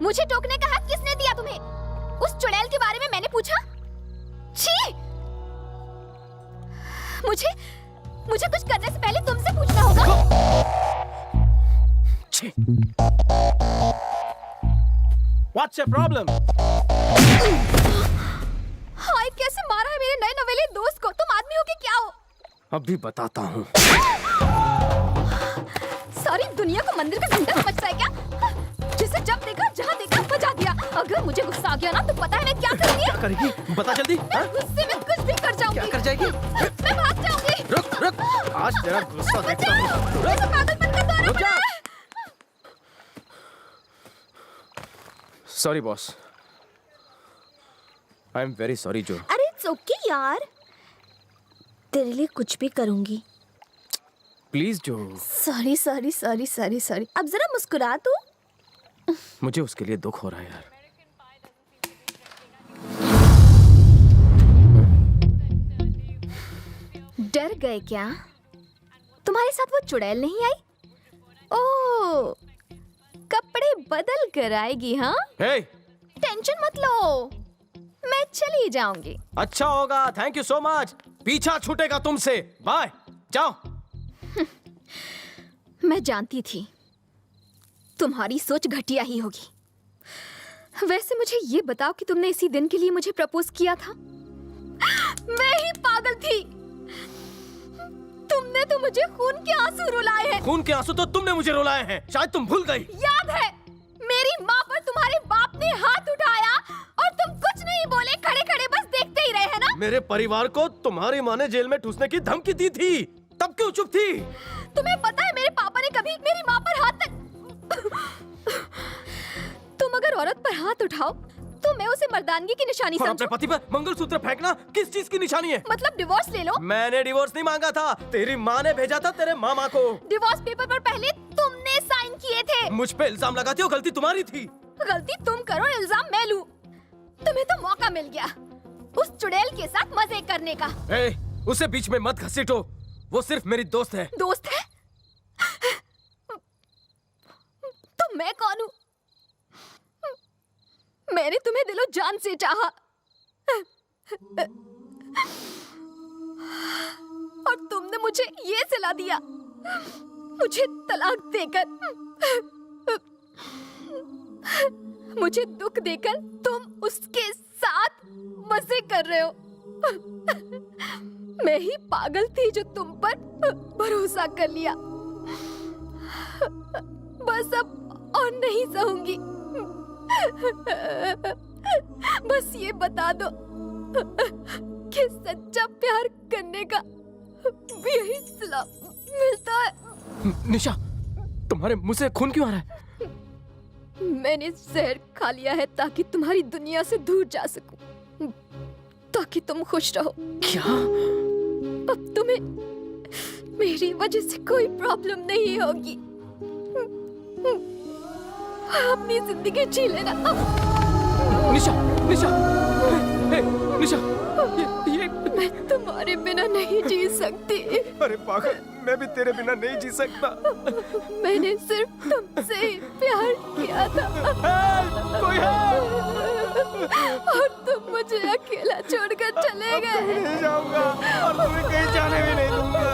मुझे टोकने का हक किसने दिया तुम्हें? उस चुड़ैल के बारे में मैंने पूछा? छी! मुझे कुछ करने से पहले तुमसे पूछना होगा। छी। What's your problem? हाय, कैसे मारा है मेरे नए नवेले दोस्त को? तुम आदमी हो कि क्या हो? अभी बताता हूँ। सारी दुनिया को मंदिर का घंटा समझता है क्या? जिसे जब देखा जहाँ देखा बजा दिया। अगर मुझे गुस्सा आ गया ना तो पता है मैं क्या करूँगी? क्या करेगी? बता जल्दी। मैं गुस्से में कुछ भी कर जाऊंगी। क्या कर जाएगी? मैं भाग जाऊंगी। रुक। आज तेरा गुस्सा देखता हूँ। ये तो पागलपन का दौरा रुक जा। पड़ा है। Sorry boss. I'm very sorry जो। अरे इट्स ओके यार, तेरे लिए कुछ भी करूंगी। प्लीज जो। Sorry sorry sorry sorry sorry. अब जरा मुस्कुरा तू। मुझे उसके लिए दुख हो रहा है यार। डर गए क्या? तुम्हारे साथ वो चुड़ैल नहीं आई? ओह, कपड़े बदल कर आएगी हाँ? Hey! टेंशन मत लो, मैं चली जाऊंगी। अच्छा होगा, थैंक यू सो मच। पीछा छूटेगा तुमसे। बाय, जाओ। मैं जानती थी तुम्हारी सोच घटिया ही होगी। वैसे मुझे ये बताओ कि तुमने इसी दिन के लिए मुझे प्रपोज किया था? मैं ही पागल थी। तुमने तो मुझे खून के आंसू रुलाए हैं। खून के आंसू तो तुमने मुझे रुलाए हैं, शायद तुम भूल गई। याद है, मेरी माँ पर तुम्हारे बाप ने हाथ उठाया और तुम कुछ नहीं बोले, खड़े खड़े बस देखते ही रहे, है ना? मेरे परिवार को तुम्हारी माँ ने जेल में ठूसने की धमकी दी थी, तब क्यों चुप थी? तुम्हें पता है मेरे पापा ने कभी मेरी माँ पर हाथ तक... तुम अगर औरत पर हाथ उठाओ तो मैं उसे मर्दानगी की निशानी और समझूं। अपने पति पर मंगलसूत्र फेंकना किस चीज की निशानी है? मतलब डिवोर्स ले लो। मैंने डिवोर्स नहीं मांगा था, तेरी माँ ने भेजा था तेरे मामा को। डिवोर्स पेपर पर पहले तुमने साइन किए थे। मुझ पे इल्जाम लगाती हो, गलती तुम्हारी थी। गलती तुम करो, इल्जाम मैं लूं। तुम्हें तो मौका मिल गया उस चुड़ैल के साथ मजे करने का। उसे बीच में मत घसीटो, वो सिर्फ मेरी दोस्त है। दोस्त है? तो मैं कौन हूँ? मैंने तुम्हें दिलो जान से चाहा और तुमने मुझे ये सिला दिया, मुझे तलाक देकर, मुझे दुख देकर तुम उसके साथ मजे कर रहे हो। मैं ही पागल थी जो तुम पर भरोसा कर लिया। बस अब और नहीं सहूंगी। बस ये बता दो कि सच्चा प्यार करने का भी यही सिला मिलता है। निशा, तुम्हारे मुंह से खून क्यों आ रहा है? मैंने जहर खा लिया है ताकि तुम्हारी दुनिया से दूर जा सकूं, ताकि तुम खुश रहो। क्या? अब तुम्हें मेरी वजह से कोई प्रॉब्लम नहीं होगी। अपनी जिंदगी जी लेना। निशा, निशा, निशा, ये मैं तुम्हारे बिना नहीं जी सकती। अरे पागल, मैं भी तेरे बिना नहीं जी सकता। मैंने सिर्फ तुमसे ही प्यार किया था। कोई है? और तुम मुझे अकेला छोड़कर चले गए। नहीं जाऊंगा और तुम्हें कहीं जाने भी नहीं दूंगा।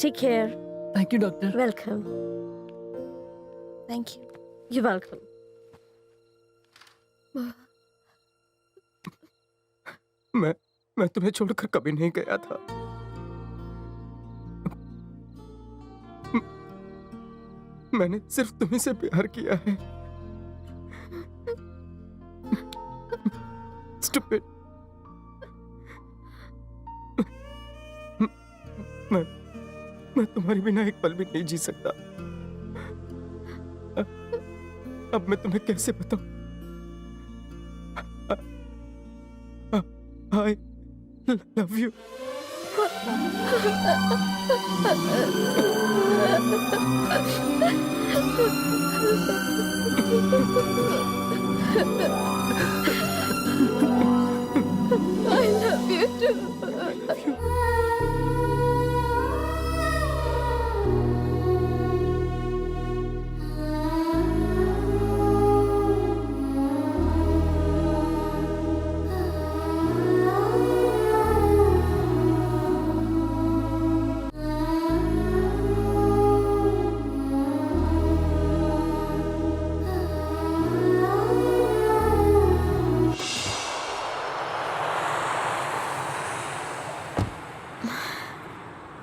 Take care. Thank you, doctor. Welcome. Thank you. You're welcome. मैं तुम्हें छोड़कर कभी नहीं गया था। मैंने सिर्फ तुम्हीं से प्यार किया है। Stupid. मैं तुम्हारे बिना एक पल भी नहीं जी सकता। अब मैं तुम्हें कैसे बताऊं? I love you. I love you too.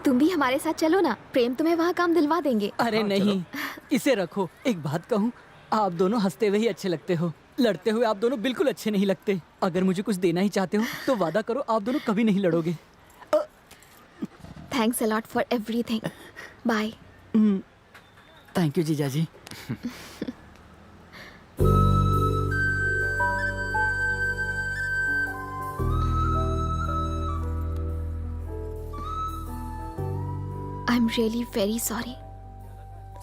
तुम भी हमारे साथ चलो ना, प्रेम तुम्हें वहाँ काम दिलवा देंगे। अरे नहीं, इसे रखो। एक बात कहूँ, आप दोनों हंसते हुए ही अच्छे लगते हो, लड़ते हुए आप दोनों बिल्कुल अच्छे नहीं लगते। अगर मुझे कुछ देना ही चाहते हो तो वादा करो आप दोनों कभी नहीं लड़ोगे। Thanks a lot for everything. Bye. Thank you जीजा जी। I'm really very sorry.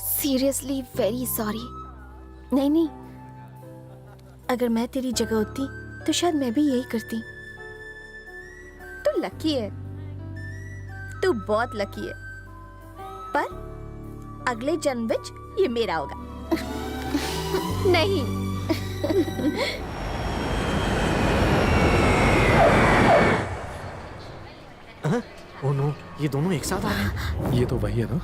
Seriously very sorry. नहीं नहीं, अगर मैं तेरी जगह होती तो शायद मैं भी यही करती। तू लकी है। तू बहुत लकी है, पर अगले जन्म विच ये मेरा होगा। नहीं। ओह नो, ये दोनों एक साथ आ रहे हैं। ये तो वही है ना?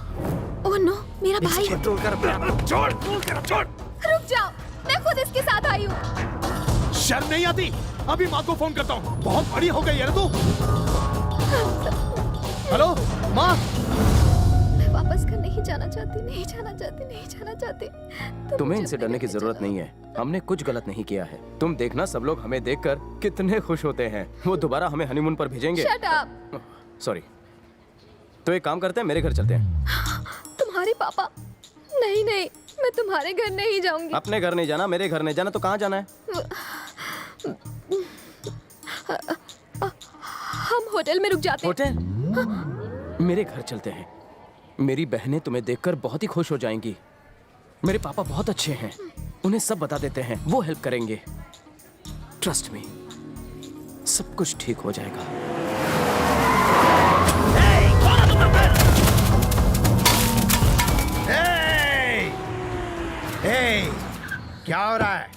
ओह नो, मेरा भाई। कंट्रोल कर अपने आप को। छोड़। रुक जाओ, मैं खुद इसके साथ आई हूँ। शर्म नहीं आती? अभी माँ को फोन करता हूँ। बहुत बड़ी हो गई है ना तू। हेलो माँ। मैं वापस घर नहीं जाना चाहती। तुम्हें इनसे डरने की जरूरत नहीं है। हमने कुछ गलत नहीं किया है। तुम देखना, सब लोग हमें देखकर कितने खुश होते हैं। वो दोबारा हमें हनीमून पर भेजेंगे। Shut up. सॉरी। तो एक काम करते हैं, मेरे घर चलते हैं। तुम्हारे पापा? नहीं, मैं तुम्हारे घर नहीं जाऊंगी। अपने घर नहीं जाना, मेरे घर नहीं जाना, तो कहाँ जाना है? हम होटल में रुक जाते हैं। होटल? मेरे घर चलते हैं। मेरी बहनें तुम्हें देखकर बहुत ही खुश हो जाएंगी। मेरे पापा बहुत अच्छे हैं, उन्हें सब बता देते हैं, वो हेल्प करेंगे। ट्रस्ट मी, सब कुछ ठीक हो जाएगा। क्या हो रहा है?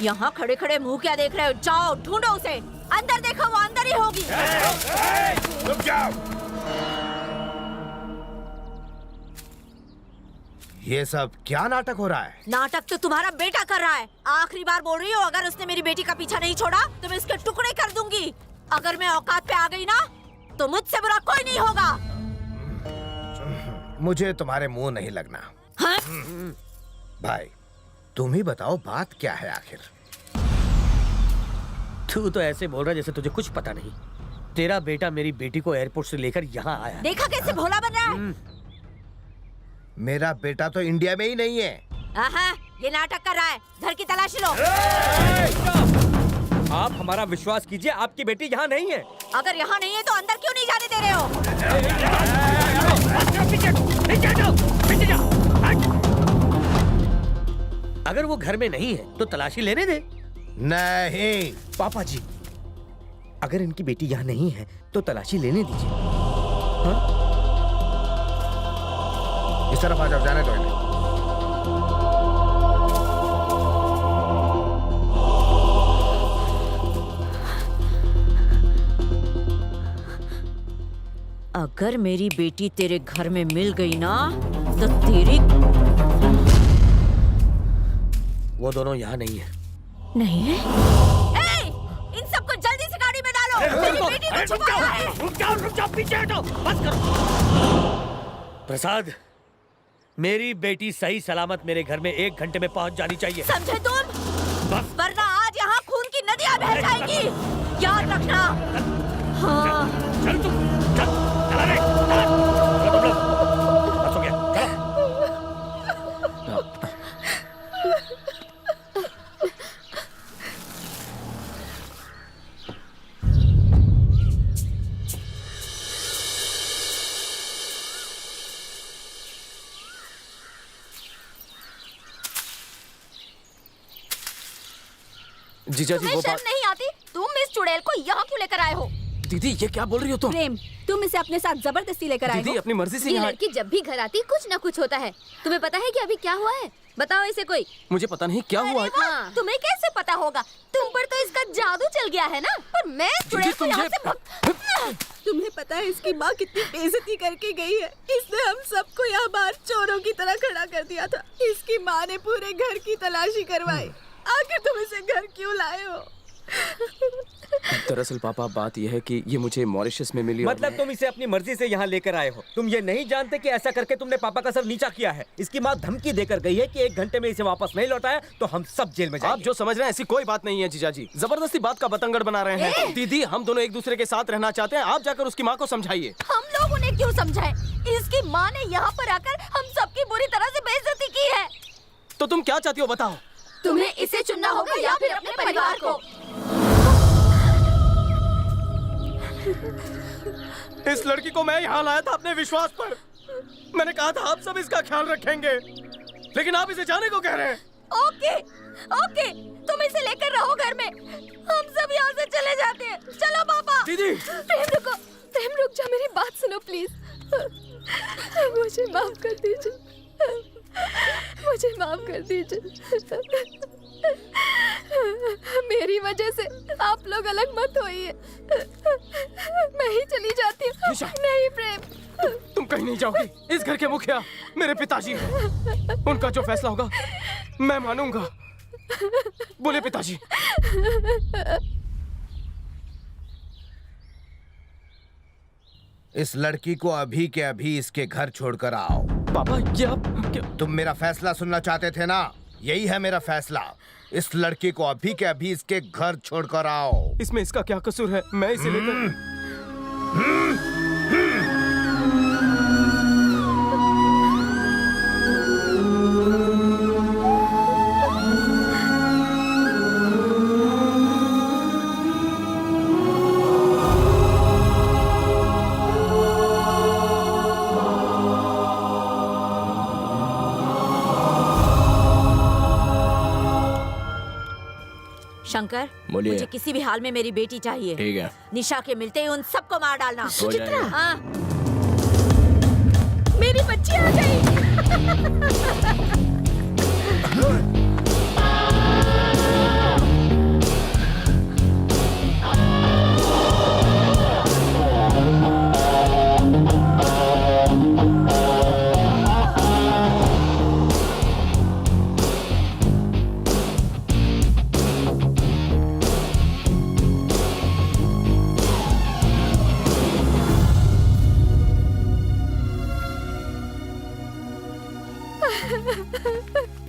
यहाँ खड़े खड़े मुंह क्या देख रहे हो? जाओ ढूंढो उसे। अंदर देखो, वो अंदर ही होगी। रुक जाओ। ये सब क्या नाटक हो रहा है? नाटक तो तुम्हारा बेटा कर रहा है। आखिरी बार बोल रही हूँ, अगर उसने मेरी बेटी का पीछा नहीं छोड़ा तो मैं उसके टुकड़े कर दूंगी। अगर मैं औकात पे आ गई ना तो मुझसे बुरा कोई नहीं होगा। मुझे तुम्हारे मुंह नहीं लगना। हाँ? भाई तुम ही बताओ बात क्या है आखिर? तू तो ऐसे बोल रहा है जैसे तुझे कुछ पता नहीं। तेरा बेटा मेरी बेटी को एयरपोर्ट से लेकर यहाँ आया है। देखा कैसे भोला बन रहा है? मेरा बेटा तो इंडिया में ही नहीं है। ये नाटक कर रहा है। घर की तलाशी लो। आप हमारा विश्वास कीजिए, आपकी बेटी यहाँ नहीं है। अगर यहाँ नहीं है तो अंदर क्यों नहीं जाने दे रहे हो? अगर वो घर में नहीं है तो तलाशी लेने दे। नहीं पापा जी, अगर इनकी बेटी यहाँ नहीं है तो तलाशी लेने दीजिए। हाँ? इस तरफ आ जाओ, जाने दो इन्हें। अगर मेरी बेटी तेरे घर में मिल गई ना तो तेरी... वो दोनों यहाँ नहीं है। नहीं है? इन सबको जल्दी से गाड़ी में डालो। मेरी बेटी को छुपाया है। रुक जाओ, पीछे हटो, बस करो। प्रसाद, मेरी बेटी सही सलामत मेरे घर में 1 घंटे में पहुंच जानी चाहिए। समझे तुम? वरना आज यहाँ खून की नदियां बह नहीं जाएगी, याद रखना। हाँ चल तू, चल, चला रे, चला। चलो तुम लोग, बस हो गया, चलो। जीजा जी तुम्हें वो शर्म बात। नहीं आती? तुम इस चुड़ैल को यहाँ क्यों लेकर आए हो? दीदी ये क्या बोल रही हो तुम? प्रेम, तुम इसे अपने साथ जबरदस्ती लेकर आए दीदी हो। अपनी मर्जी से ये यहाँ। लड़की जब भी घर आती कुछ ना कुछ होता है। तुम्हें पता है कि अभी क्या हुआ है? बताओ इसे कोई। मुझे पता नहीं क्या हुआ है। हाँ। तुम्हें कैसे पता होगा? तुम पर तो इसका जादू चल गया है ना। पर मैं चुड़ैल को यहाँ से तुम्हें पता है इसकी माँ कितनी बेइज्जती करके गई है? इसने हम सबको यहाँ बाहर चोरों की तरह खड़ा कर दिया था। इसकी माँ ने पूरे घर की तलाशी करवाई। आखिर तुम इसे घर क्यों लाए हो? दरअसल पापा बात यह है कि ये मुझे मॉरिशस में मिली। मतलब तुम इसे अपनी मर्जी से यहाँ लेकर आए हो। तुम ये नहीं जानते कि ऐसा करके तुमने पापा का सर नीचा किया है। इसकी माँ धमकी देकर गई है कि 1 घंटे में इसे वापस नहीं लौटाया तो हम सब जेल में जाएंगे। आप जो समझ रहे हैं ऐसी कोई बात नहीं है जीजा जी। जबरदस्ती बात का बतंगड़ बना रहे हैं। दीदी हम दोनों एक दूसरे के साथ रहना चाहते हैं। आप जाकर उसकी माँ को समझाइए। हम लोग उन्हें क्यों समझाएं? इसकी माँ ने यहाँ पर आकर हम सबकी बुरी तरह से बेइज्जती की है। तो तुम क्या चाहती हो बताओ? तुम्हें इसे चुनना होगा या फिर अपने परिवार को। इस लड़की को मैं यहाँ लाया था अपने विश्वास पर। मैंने कहा था आप सब इसका ख्याल रखेंगे, लेकिन आप इसे जाने को कह रहे हैं। ओके, ओके, तुम इसे लेकर रहो घर में। हम सब यहाँ से चले जाते हैं। चलो पापा। दीदी प्रेम रुक जा, मेरी बात सुनो प्लीज। मुझे माफ कर दीजिए, मुझे माफ कर दीजिए। मेरी वजह से आप लोग अलग मत होइए। मैं ही चली जाती हूँ। नहीं प्रेम, तुम कहीं नहीं जाओगी। इस घर के मुखिया मेरे पिताजी हैं। उनका जो फैसला होगा मैं मानूंगा। बोले पिताजी। इस लड़की को अभी के अभी इसके घर छोड़कर आओ। पापा ये आप तुम मेरा फैसला सुनना चाहते थे ना? यही है मेरा फैसला। इस लड़की को अभी के अभी इसके घर छोड़कर आओ। इसमें इसका क्या कसूर है? मैं इसे लेकर शंकर, बोलिए। मुझे किसी भी हाल में मेरी बेटी चाहिए। ठीक है। निशा के मिलते ही उन सबको मार डालना। हो जाएगा। हाँ। मेरी बच्ची आ गई।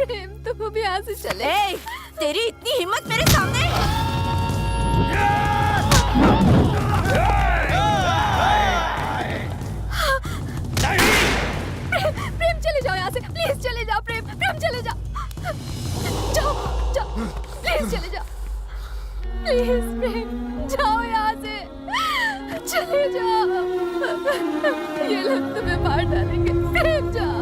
प्रेम तुम अब यहाँ से चले। ए, तेरी इतनी हिम्मत मेरे सामने? प्रेम चले जाओ यहाँ से, प्लीज चले जाओ। प्रेम चले जाओ, जाओ प्लीज चले जाओ। प्लीज प्रेम जाओ यहाँ से, चले जाओ। ये लोग तुम्हें मार डालेंगे। प्रेम जाओ।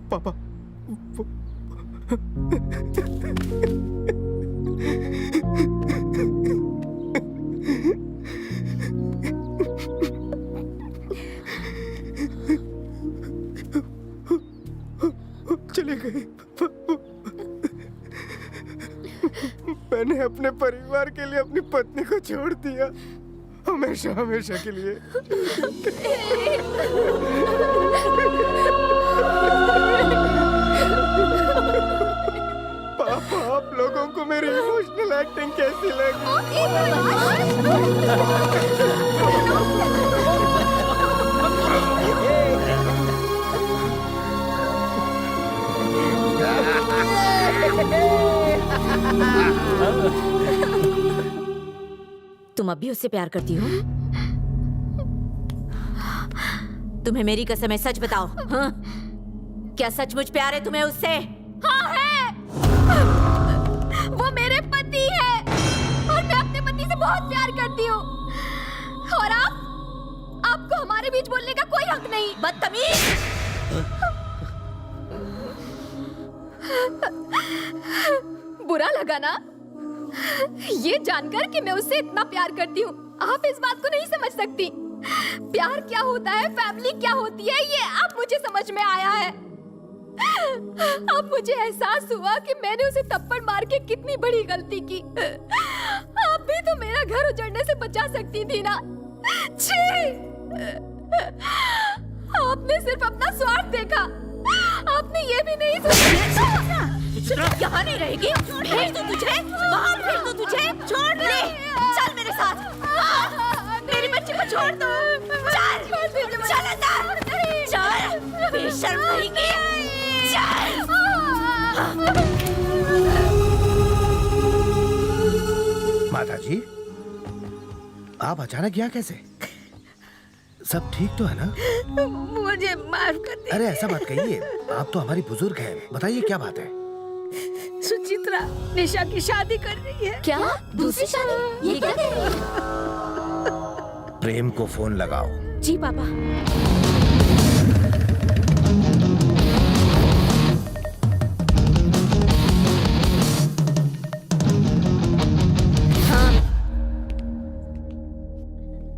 पापा चले गए। मैंने अपने परिवार के लिए अपनी पत्नी को छोड़ दिया, हमेशा हमेशा के लिए। लोगों को मेरी इमोशनल एक्टिंग कैसी लगी? तुम अब भी उससे प्यार करती हो? तुम्हें मेरी कसम है, सच बताओ। हाँ? क्या सचमुच प्यार है तुम्हें उससे? हाँ है। वो मेरे पति है और मैं अपने पति से बहुत प्यार करती हूँ। और आपको हमारे बीच बोलने का कोई हक नहीं। बदतमीज! बुरा लगा ना? ये जानकर कि मैं उससे इतना प्यार करती हूँ, आप इस बात को नहीं समझ सकती। प्यार क्या होता है, फैमिली क्या होती है, ये अब मुझे समझ में आया है। अब मुझे एहसास हुआ कि मैंने उसे थप्पड़ मार के कितनी बड़ी गलती की। आप भी तो मेरा घर उजड़ने से बचा सकती थी ना। छी! आपने सिर्फ अपना स्वार्थ देखा, आपने ये भी नहीं सोचा। यहाँ नहीं रहेगी, भेज दूँ तुझे, बाहर भेज दूँ तुझे। छोड़ ले, चल मेरे साथ। मेरी बच्ची को छोड़ दो। चल, चल अंदर, चल, बेशर्म रहेगी। चल। माता जी, आप अचानक यहाँ कैसे? सब ठीक तो है ना? मुझे माफ कर दीजिए। अरे ऐसा बात कहिए, आप तो हमारी बुजुर्ग हैं। बताइए क्या बात है? सुचित्रा निशा की शादी कर रही है। क्या? दूसरी शादी? ये क्या कह रही है? प्रेम को फोन लगाओ। जी पापा।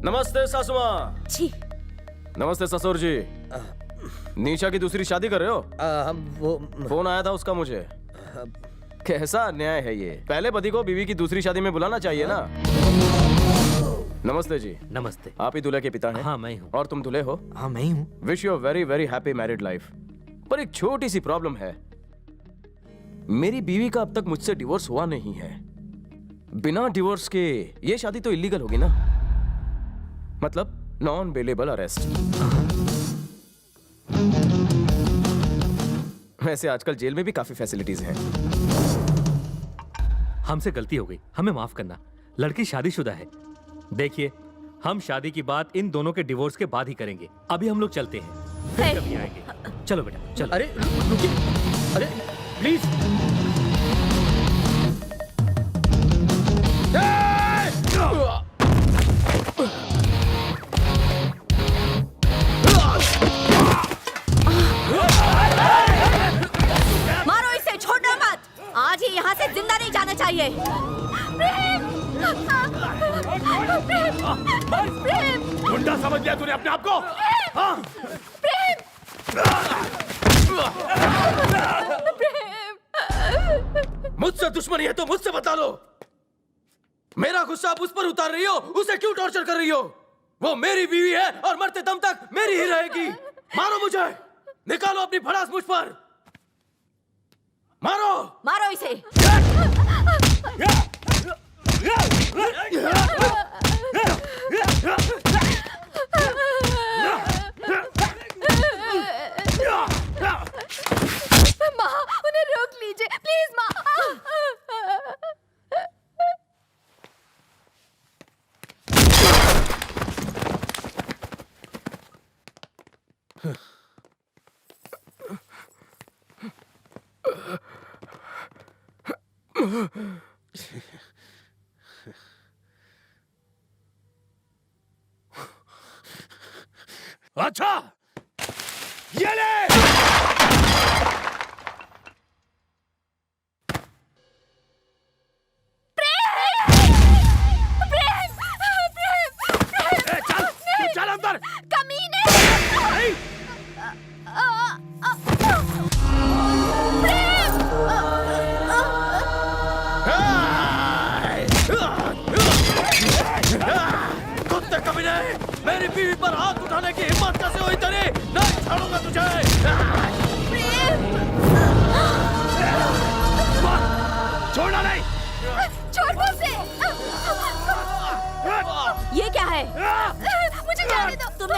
नमस्ते सासू माँ। छी। नमस्ते ससुर जी। निशा की दूसरी शादी कर रहे हो? वो फोन आया था उसका मुझे। कैसा अन्याय है ये? पहले पति को बीवी की दूसरी शादी में बुलाना चाहिए ना। नमस्ते जी। नमस्ते। आप ही दूल्हे के पिता हैं? हाँ मैं हूँ। और तुम दूल्हे हो? हाँ मैं ही हूँ। Wish you very very happy married life. पर एक छोटी सी प्रॉब्लम है, मेरी बीवी का अब तक मुझसे डिवोर्स हुआ नहीं है। बिना डिवोर्स के ये शादी तो इलीगल होगी ना, मतलब नॉन बेलेबल अरेस्ट। वैसे आजकल जेल में भी काफी फैसिलिटीज हैं। हमसे गलती हो गई, हमें माफ करना। लड़की शादीशुदा है। देखिए, हम शादी की बात इन दोनों के डिवोर्स के बाद ही करेंगे। अभी हम लोग चलते हैं, फिर कभी आएंगे। चलो बेटा, चलो। अरे रुकिए, अरे प्लीज। मारो इसे, छोड़ना मत। आज ही यहाँ से जिंदा नहीं जाना चाहिए। गुंडा समझ लिया तूने अपने आप को? हाँ? मुझसे दुश्मनी है तो मुझसे बता लो। मेरा गुस्सा आप उस पर उतार रही हो, उसे क्यों टॉर्चर कर रही हो? वो मेरी बीवी है और मरते दम तक मेरी ही रहेगी। मारो मुझे, निकालो अपनी भड़ास मुझ पर। मारो, मारो इसे। माँ, उन्हें रोक लीजिए प्लीज माँ। अच्छा, ये ले। चल अंदर। कमीने। कुत्ते कमीने, मेरी बीवी पर हाथ उठाने की हिम्मत कैसे हुई तेरी? नहीं छोड़ूंगा तुझे।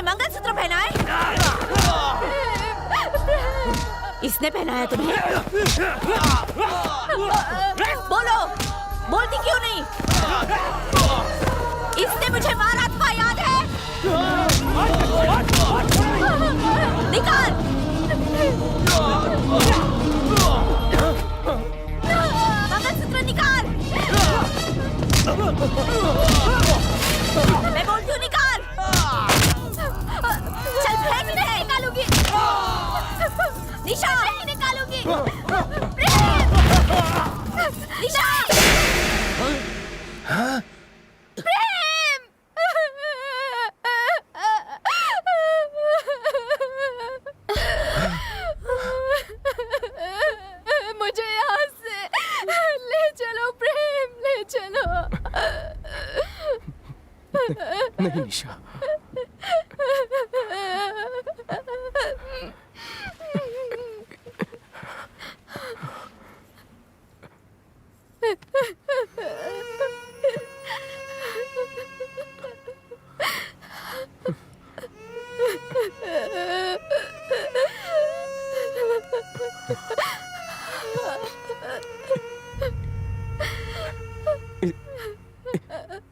मंगलसूत्र पहना है? इसने पहनाया तुम्हें? बोलो, बोलती क्यों नहीं? इसने मुझे मारा था, याद है? निकाल! मंगलसूत्र निकाल! मैं बोलती हूँ निकाल! चल फेंक दे! निकालूंगी! निशा! नहीं निकालूंगी! निशा! प्रेम! मुझे यहाँ से ले चलो प्रेम, ले चलो। नहीं निशा,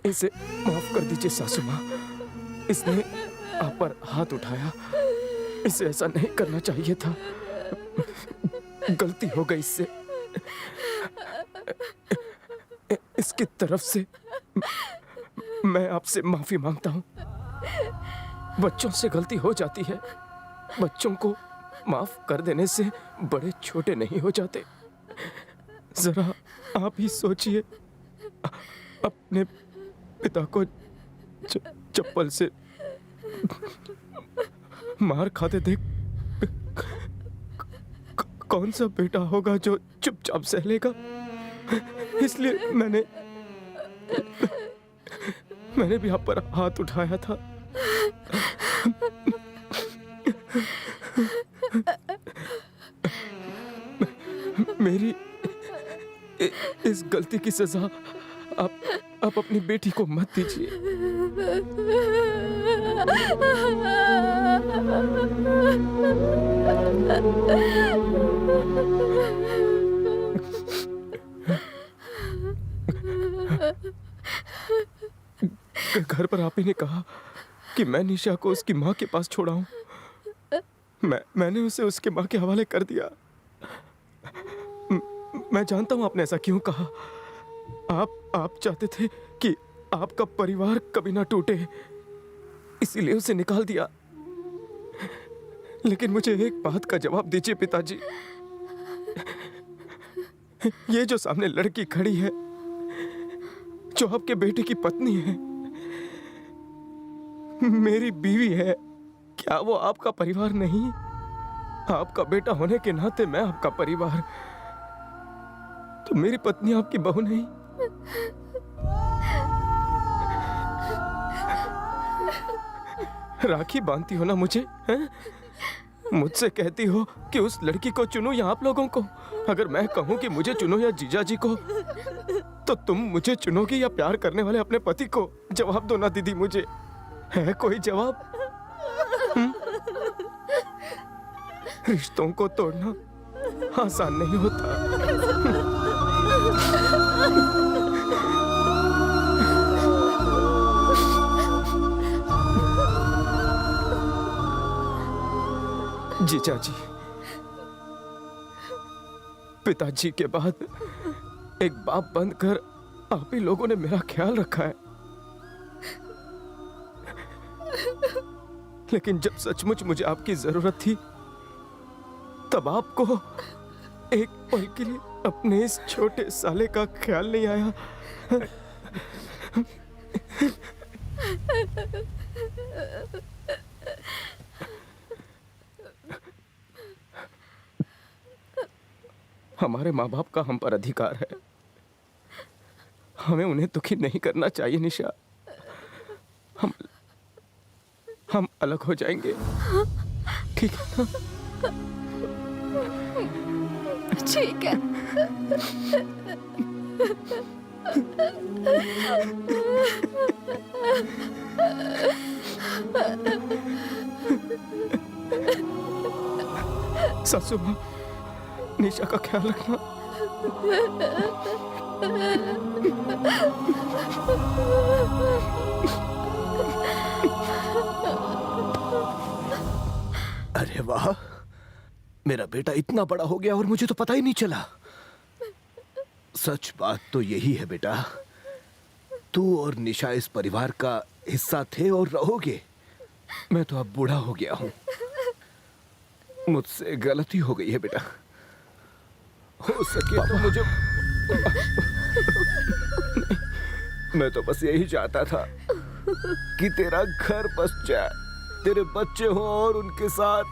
इसे माफ कर दीजिए सासू माँ। इसने आप पर हाथ उठाया, इसे ऐसा नहीं करना चाहिए था। गलती हो गई इससे। इसकी तरफ से मैं आपसे माफी मांगता हूँ। बच्चों से गलती हो जाती है। बच्चों को माफ कर देने से बड़े छोटे नहीं हो जाते। जरा आप ही सोचिए, अपने पिता को चप्पल से मार खाते देख कौन सा बेटा होगा जो चुपचाप सह लेगा। इसलिए मैंने भी आप पर हाथ उठाया था। मेरी इस गलती की सजा आप अपनी बेटी को मत दीजिए। घर पर आप ही ने कहा कि मैं निशा को उसकी माँ के पास छोड़ा हूं। मैंने उसे उसके माँ के हवाले कर दिया। मैं जानता हूं आपने ऐसा क्यों कहा। आप चाहते थे कि आपका परिवार कभी ना टूटे, इसीलिए उसे निकाल दिया। लेकिन मुझे एक बात का जवाब दीजिए पिताजी। ये जो सामने लड़की खड़ी है, जो आपके बेटे की पत्नी है, मेरी बीवी है, क्या वो आपका परिवार नहीं? आपका बेटा होने के नाते मैं आपका परिवार, तो मेरी पत्नी आपकी बहू नहीं? राखी बांधती हो ना मुझे, हैं? मुझसे कहती हो कि उस लड़की को चुनो या आप लोगों को। अगर मैं कहूं कि मुझे चुनो या जीजा जी को, तो तुम मुझे चुनोगी या प्यार करने वाले अपने पति को? जवाब दो ना दीदी, मुझे है कोई जवाब? रिश्तों को तोड़ना आसान नहीं होता। जीजा जी, पिताजी के बाद एक बाप बनकर आप ही लोगों ने मेरा ख्याल रखा है। लेकिन जब सचमुच मुझे आपकी जरूरत थी, तब आपको एक पल के लिए अपने इस छोटे साले का ख्याल नहीं आया। हमारे माँ बाप का हम पर अधिकार है, हमें उन्हें दुखी नहीं करना चाहिए। निशा, हम अलग हो जाएंगे, ठीक है ना? ठीक है। सासू माँ, निशा का ख्याल रखना। अरे वाह, मेरा बेटा इतना बड़ा हो गया और मुझे तो पता ही नहीं चला। सच बात तो यही है बेटा, तू और निशा इस परिवार का हिस्सा थे और रहोगे। मैं तो अब बूढ़ा हो गया हूँ, मुझसे गलती हो गई है बेटा। हो सके तो मुझे मैं तो बस यही चाहता था कि तेरा घर बस जाए, तेरे बच्चे हों और उनके साथ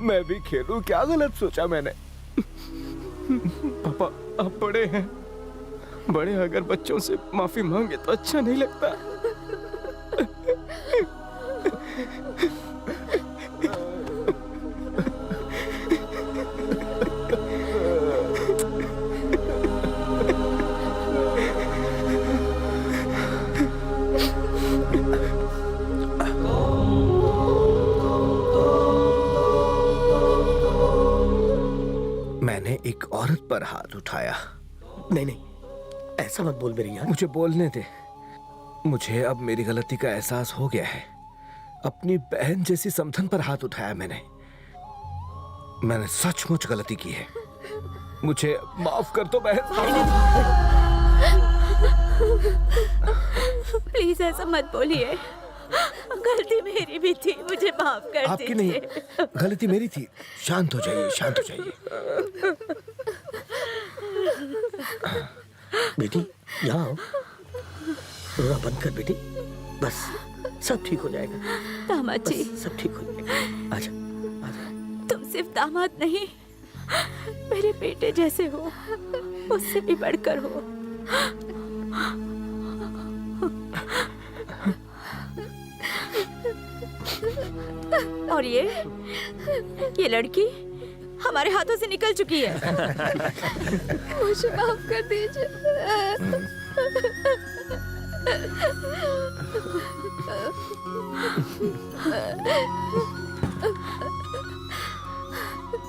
मैं भी खेलूं। क्या गलत सोचा मैंने? पापा, आप बड़े हैं, बड़े अगर बच्चों से माफी मांगे तो अच्छा नहीं लगता। मैंने एक औरत पर हाथ उठाया। नहीं नहीं, ऐसा मत बोल मेरी यार। मुझे बोलने दे। मुझे अब मेरी गलती का एहसास हो गया है। अपनी बहन जैसी समधन पर हाथ उठाया मैंने सचमुच गलती की है। मुझे माफ कर दो बहन। प्लीज ऐसा मत बोलिए, गलती मेरी भी थी, मुझे माफ कर दीजिए। आपकी नहीं, गलती मेरी थी। शांत हो जाइए, शांत हो जाइए। बेटी यहाँ आओ, रोना बंद कर बेटी, बस सब ठीक हो जाएगा। दामाद जी, सब ठीक हो जाएगा। आजा, आजा। तुम सिर्फ दामाद नहीं, मेरे बेटे जैसे हो, उससे भी बढ़कर हो। और ये लड़की हमारे हाथों से निकल चुकी है। मुझे माफ कर दीजिए।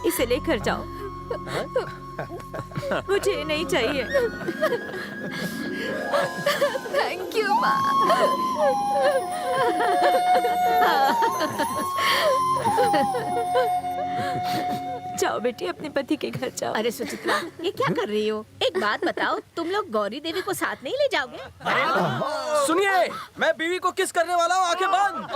इसे लेकर जाओ, मुझे ये नहीं चाहिए। थैंक यू माँ। जाओ बेटी, अपने पति के घर जाओ। अरे सुचित्रा, ये क्या कर रही हो? एक बात बताओ, तुम लोग गौरी देवी को साथ नहीं ले जाओगे? सुनिए, मैं बीवी को किस करने वाला हूँ, आंखें बंद।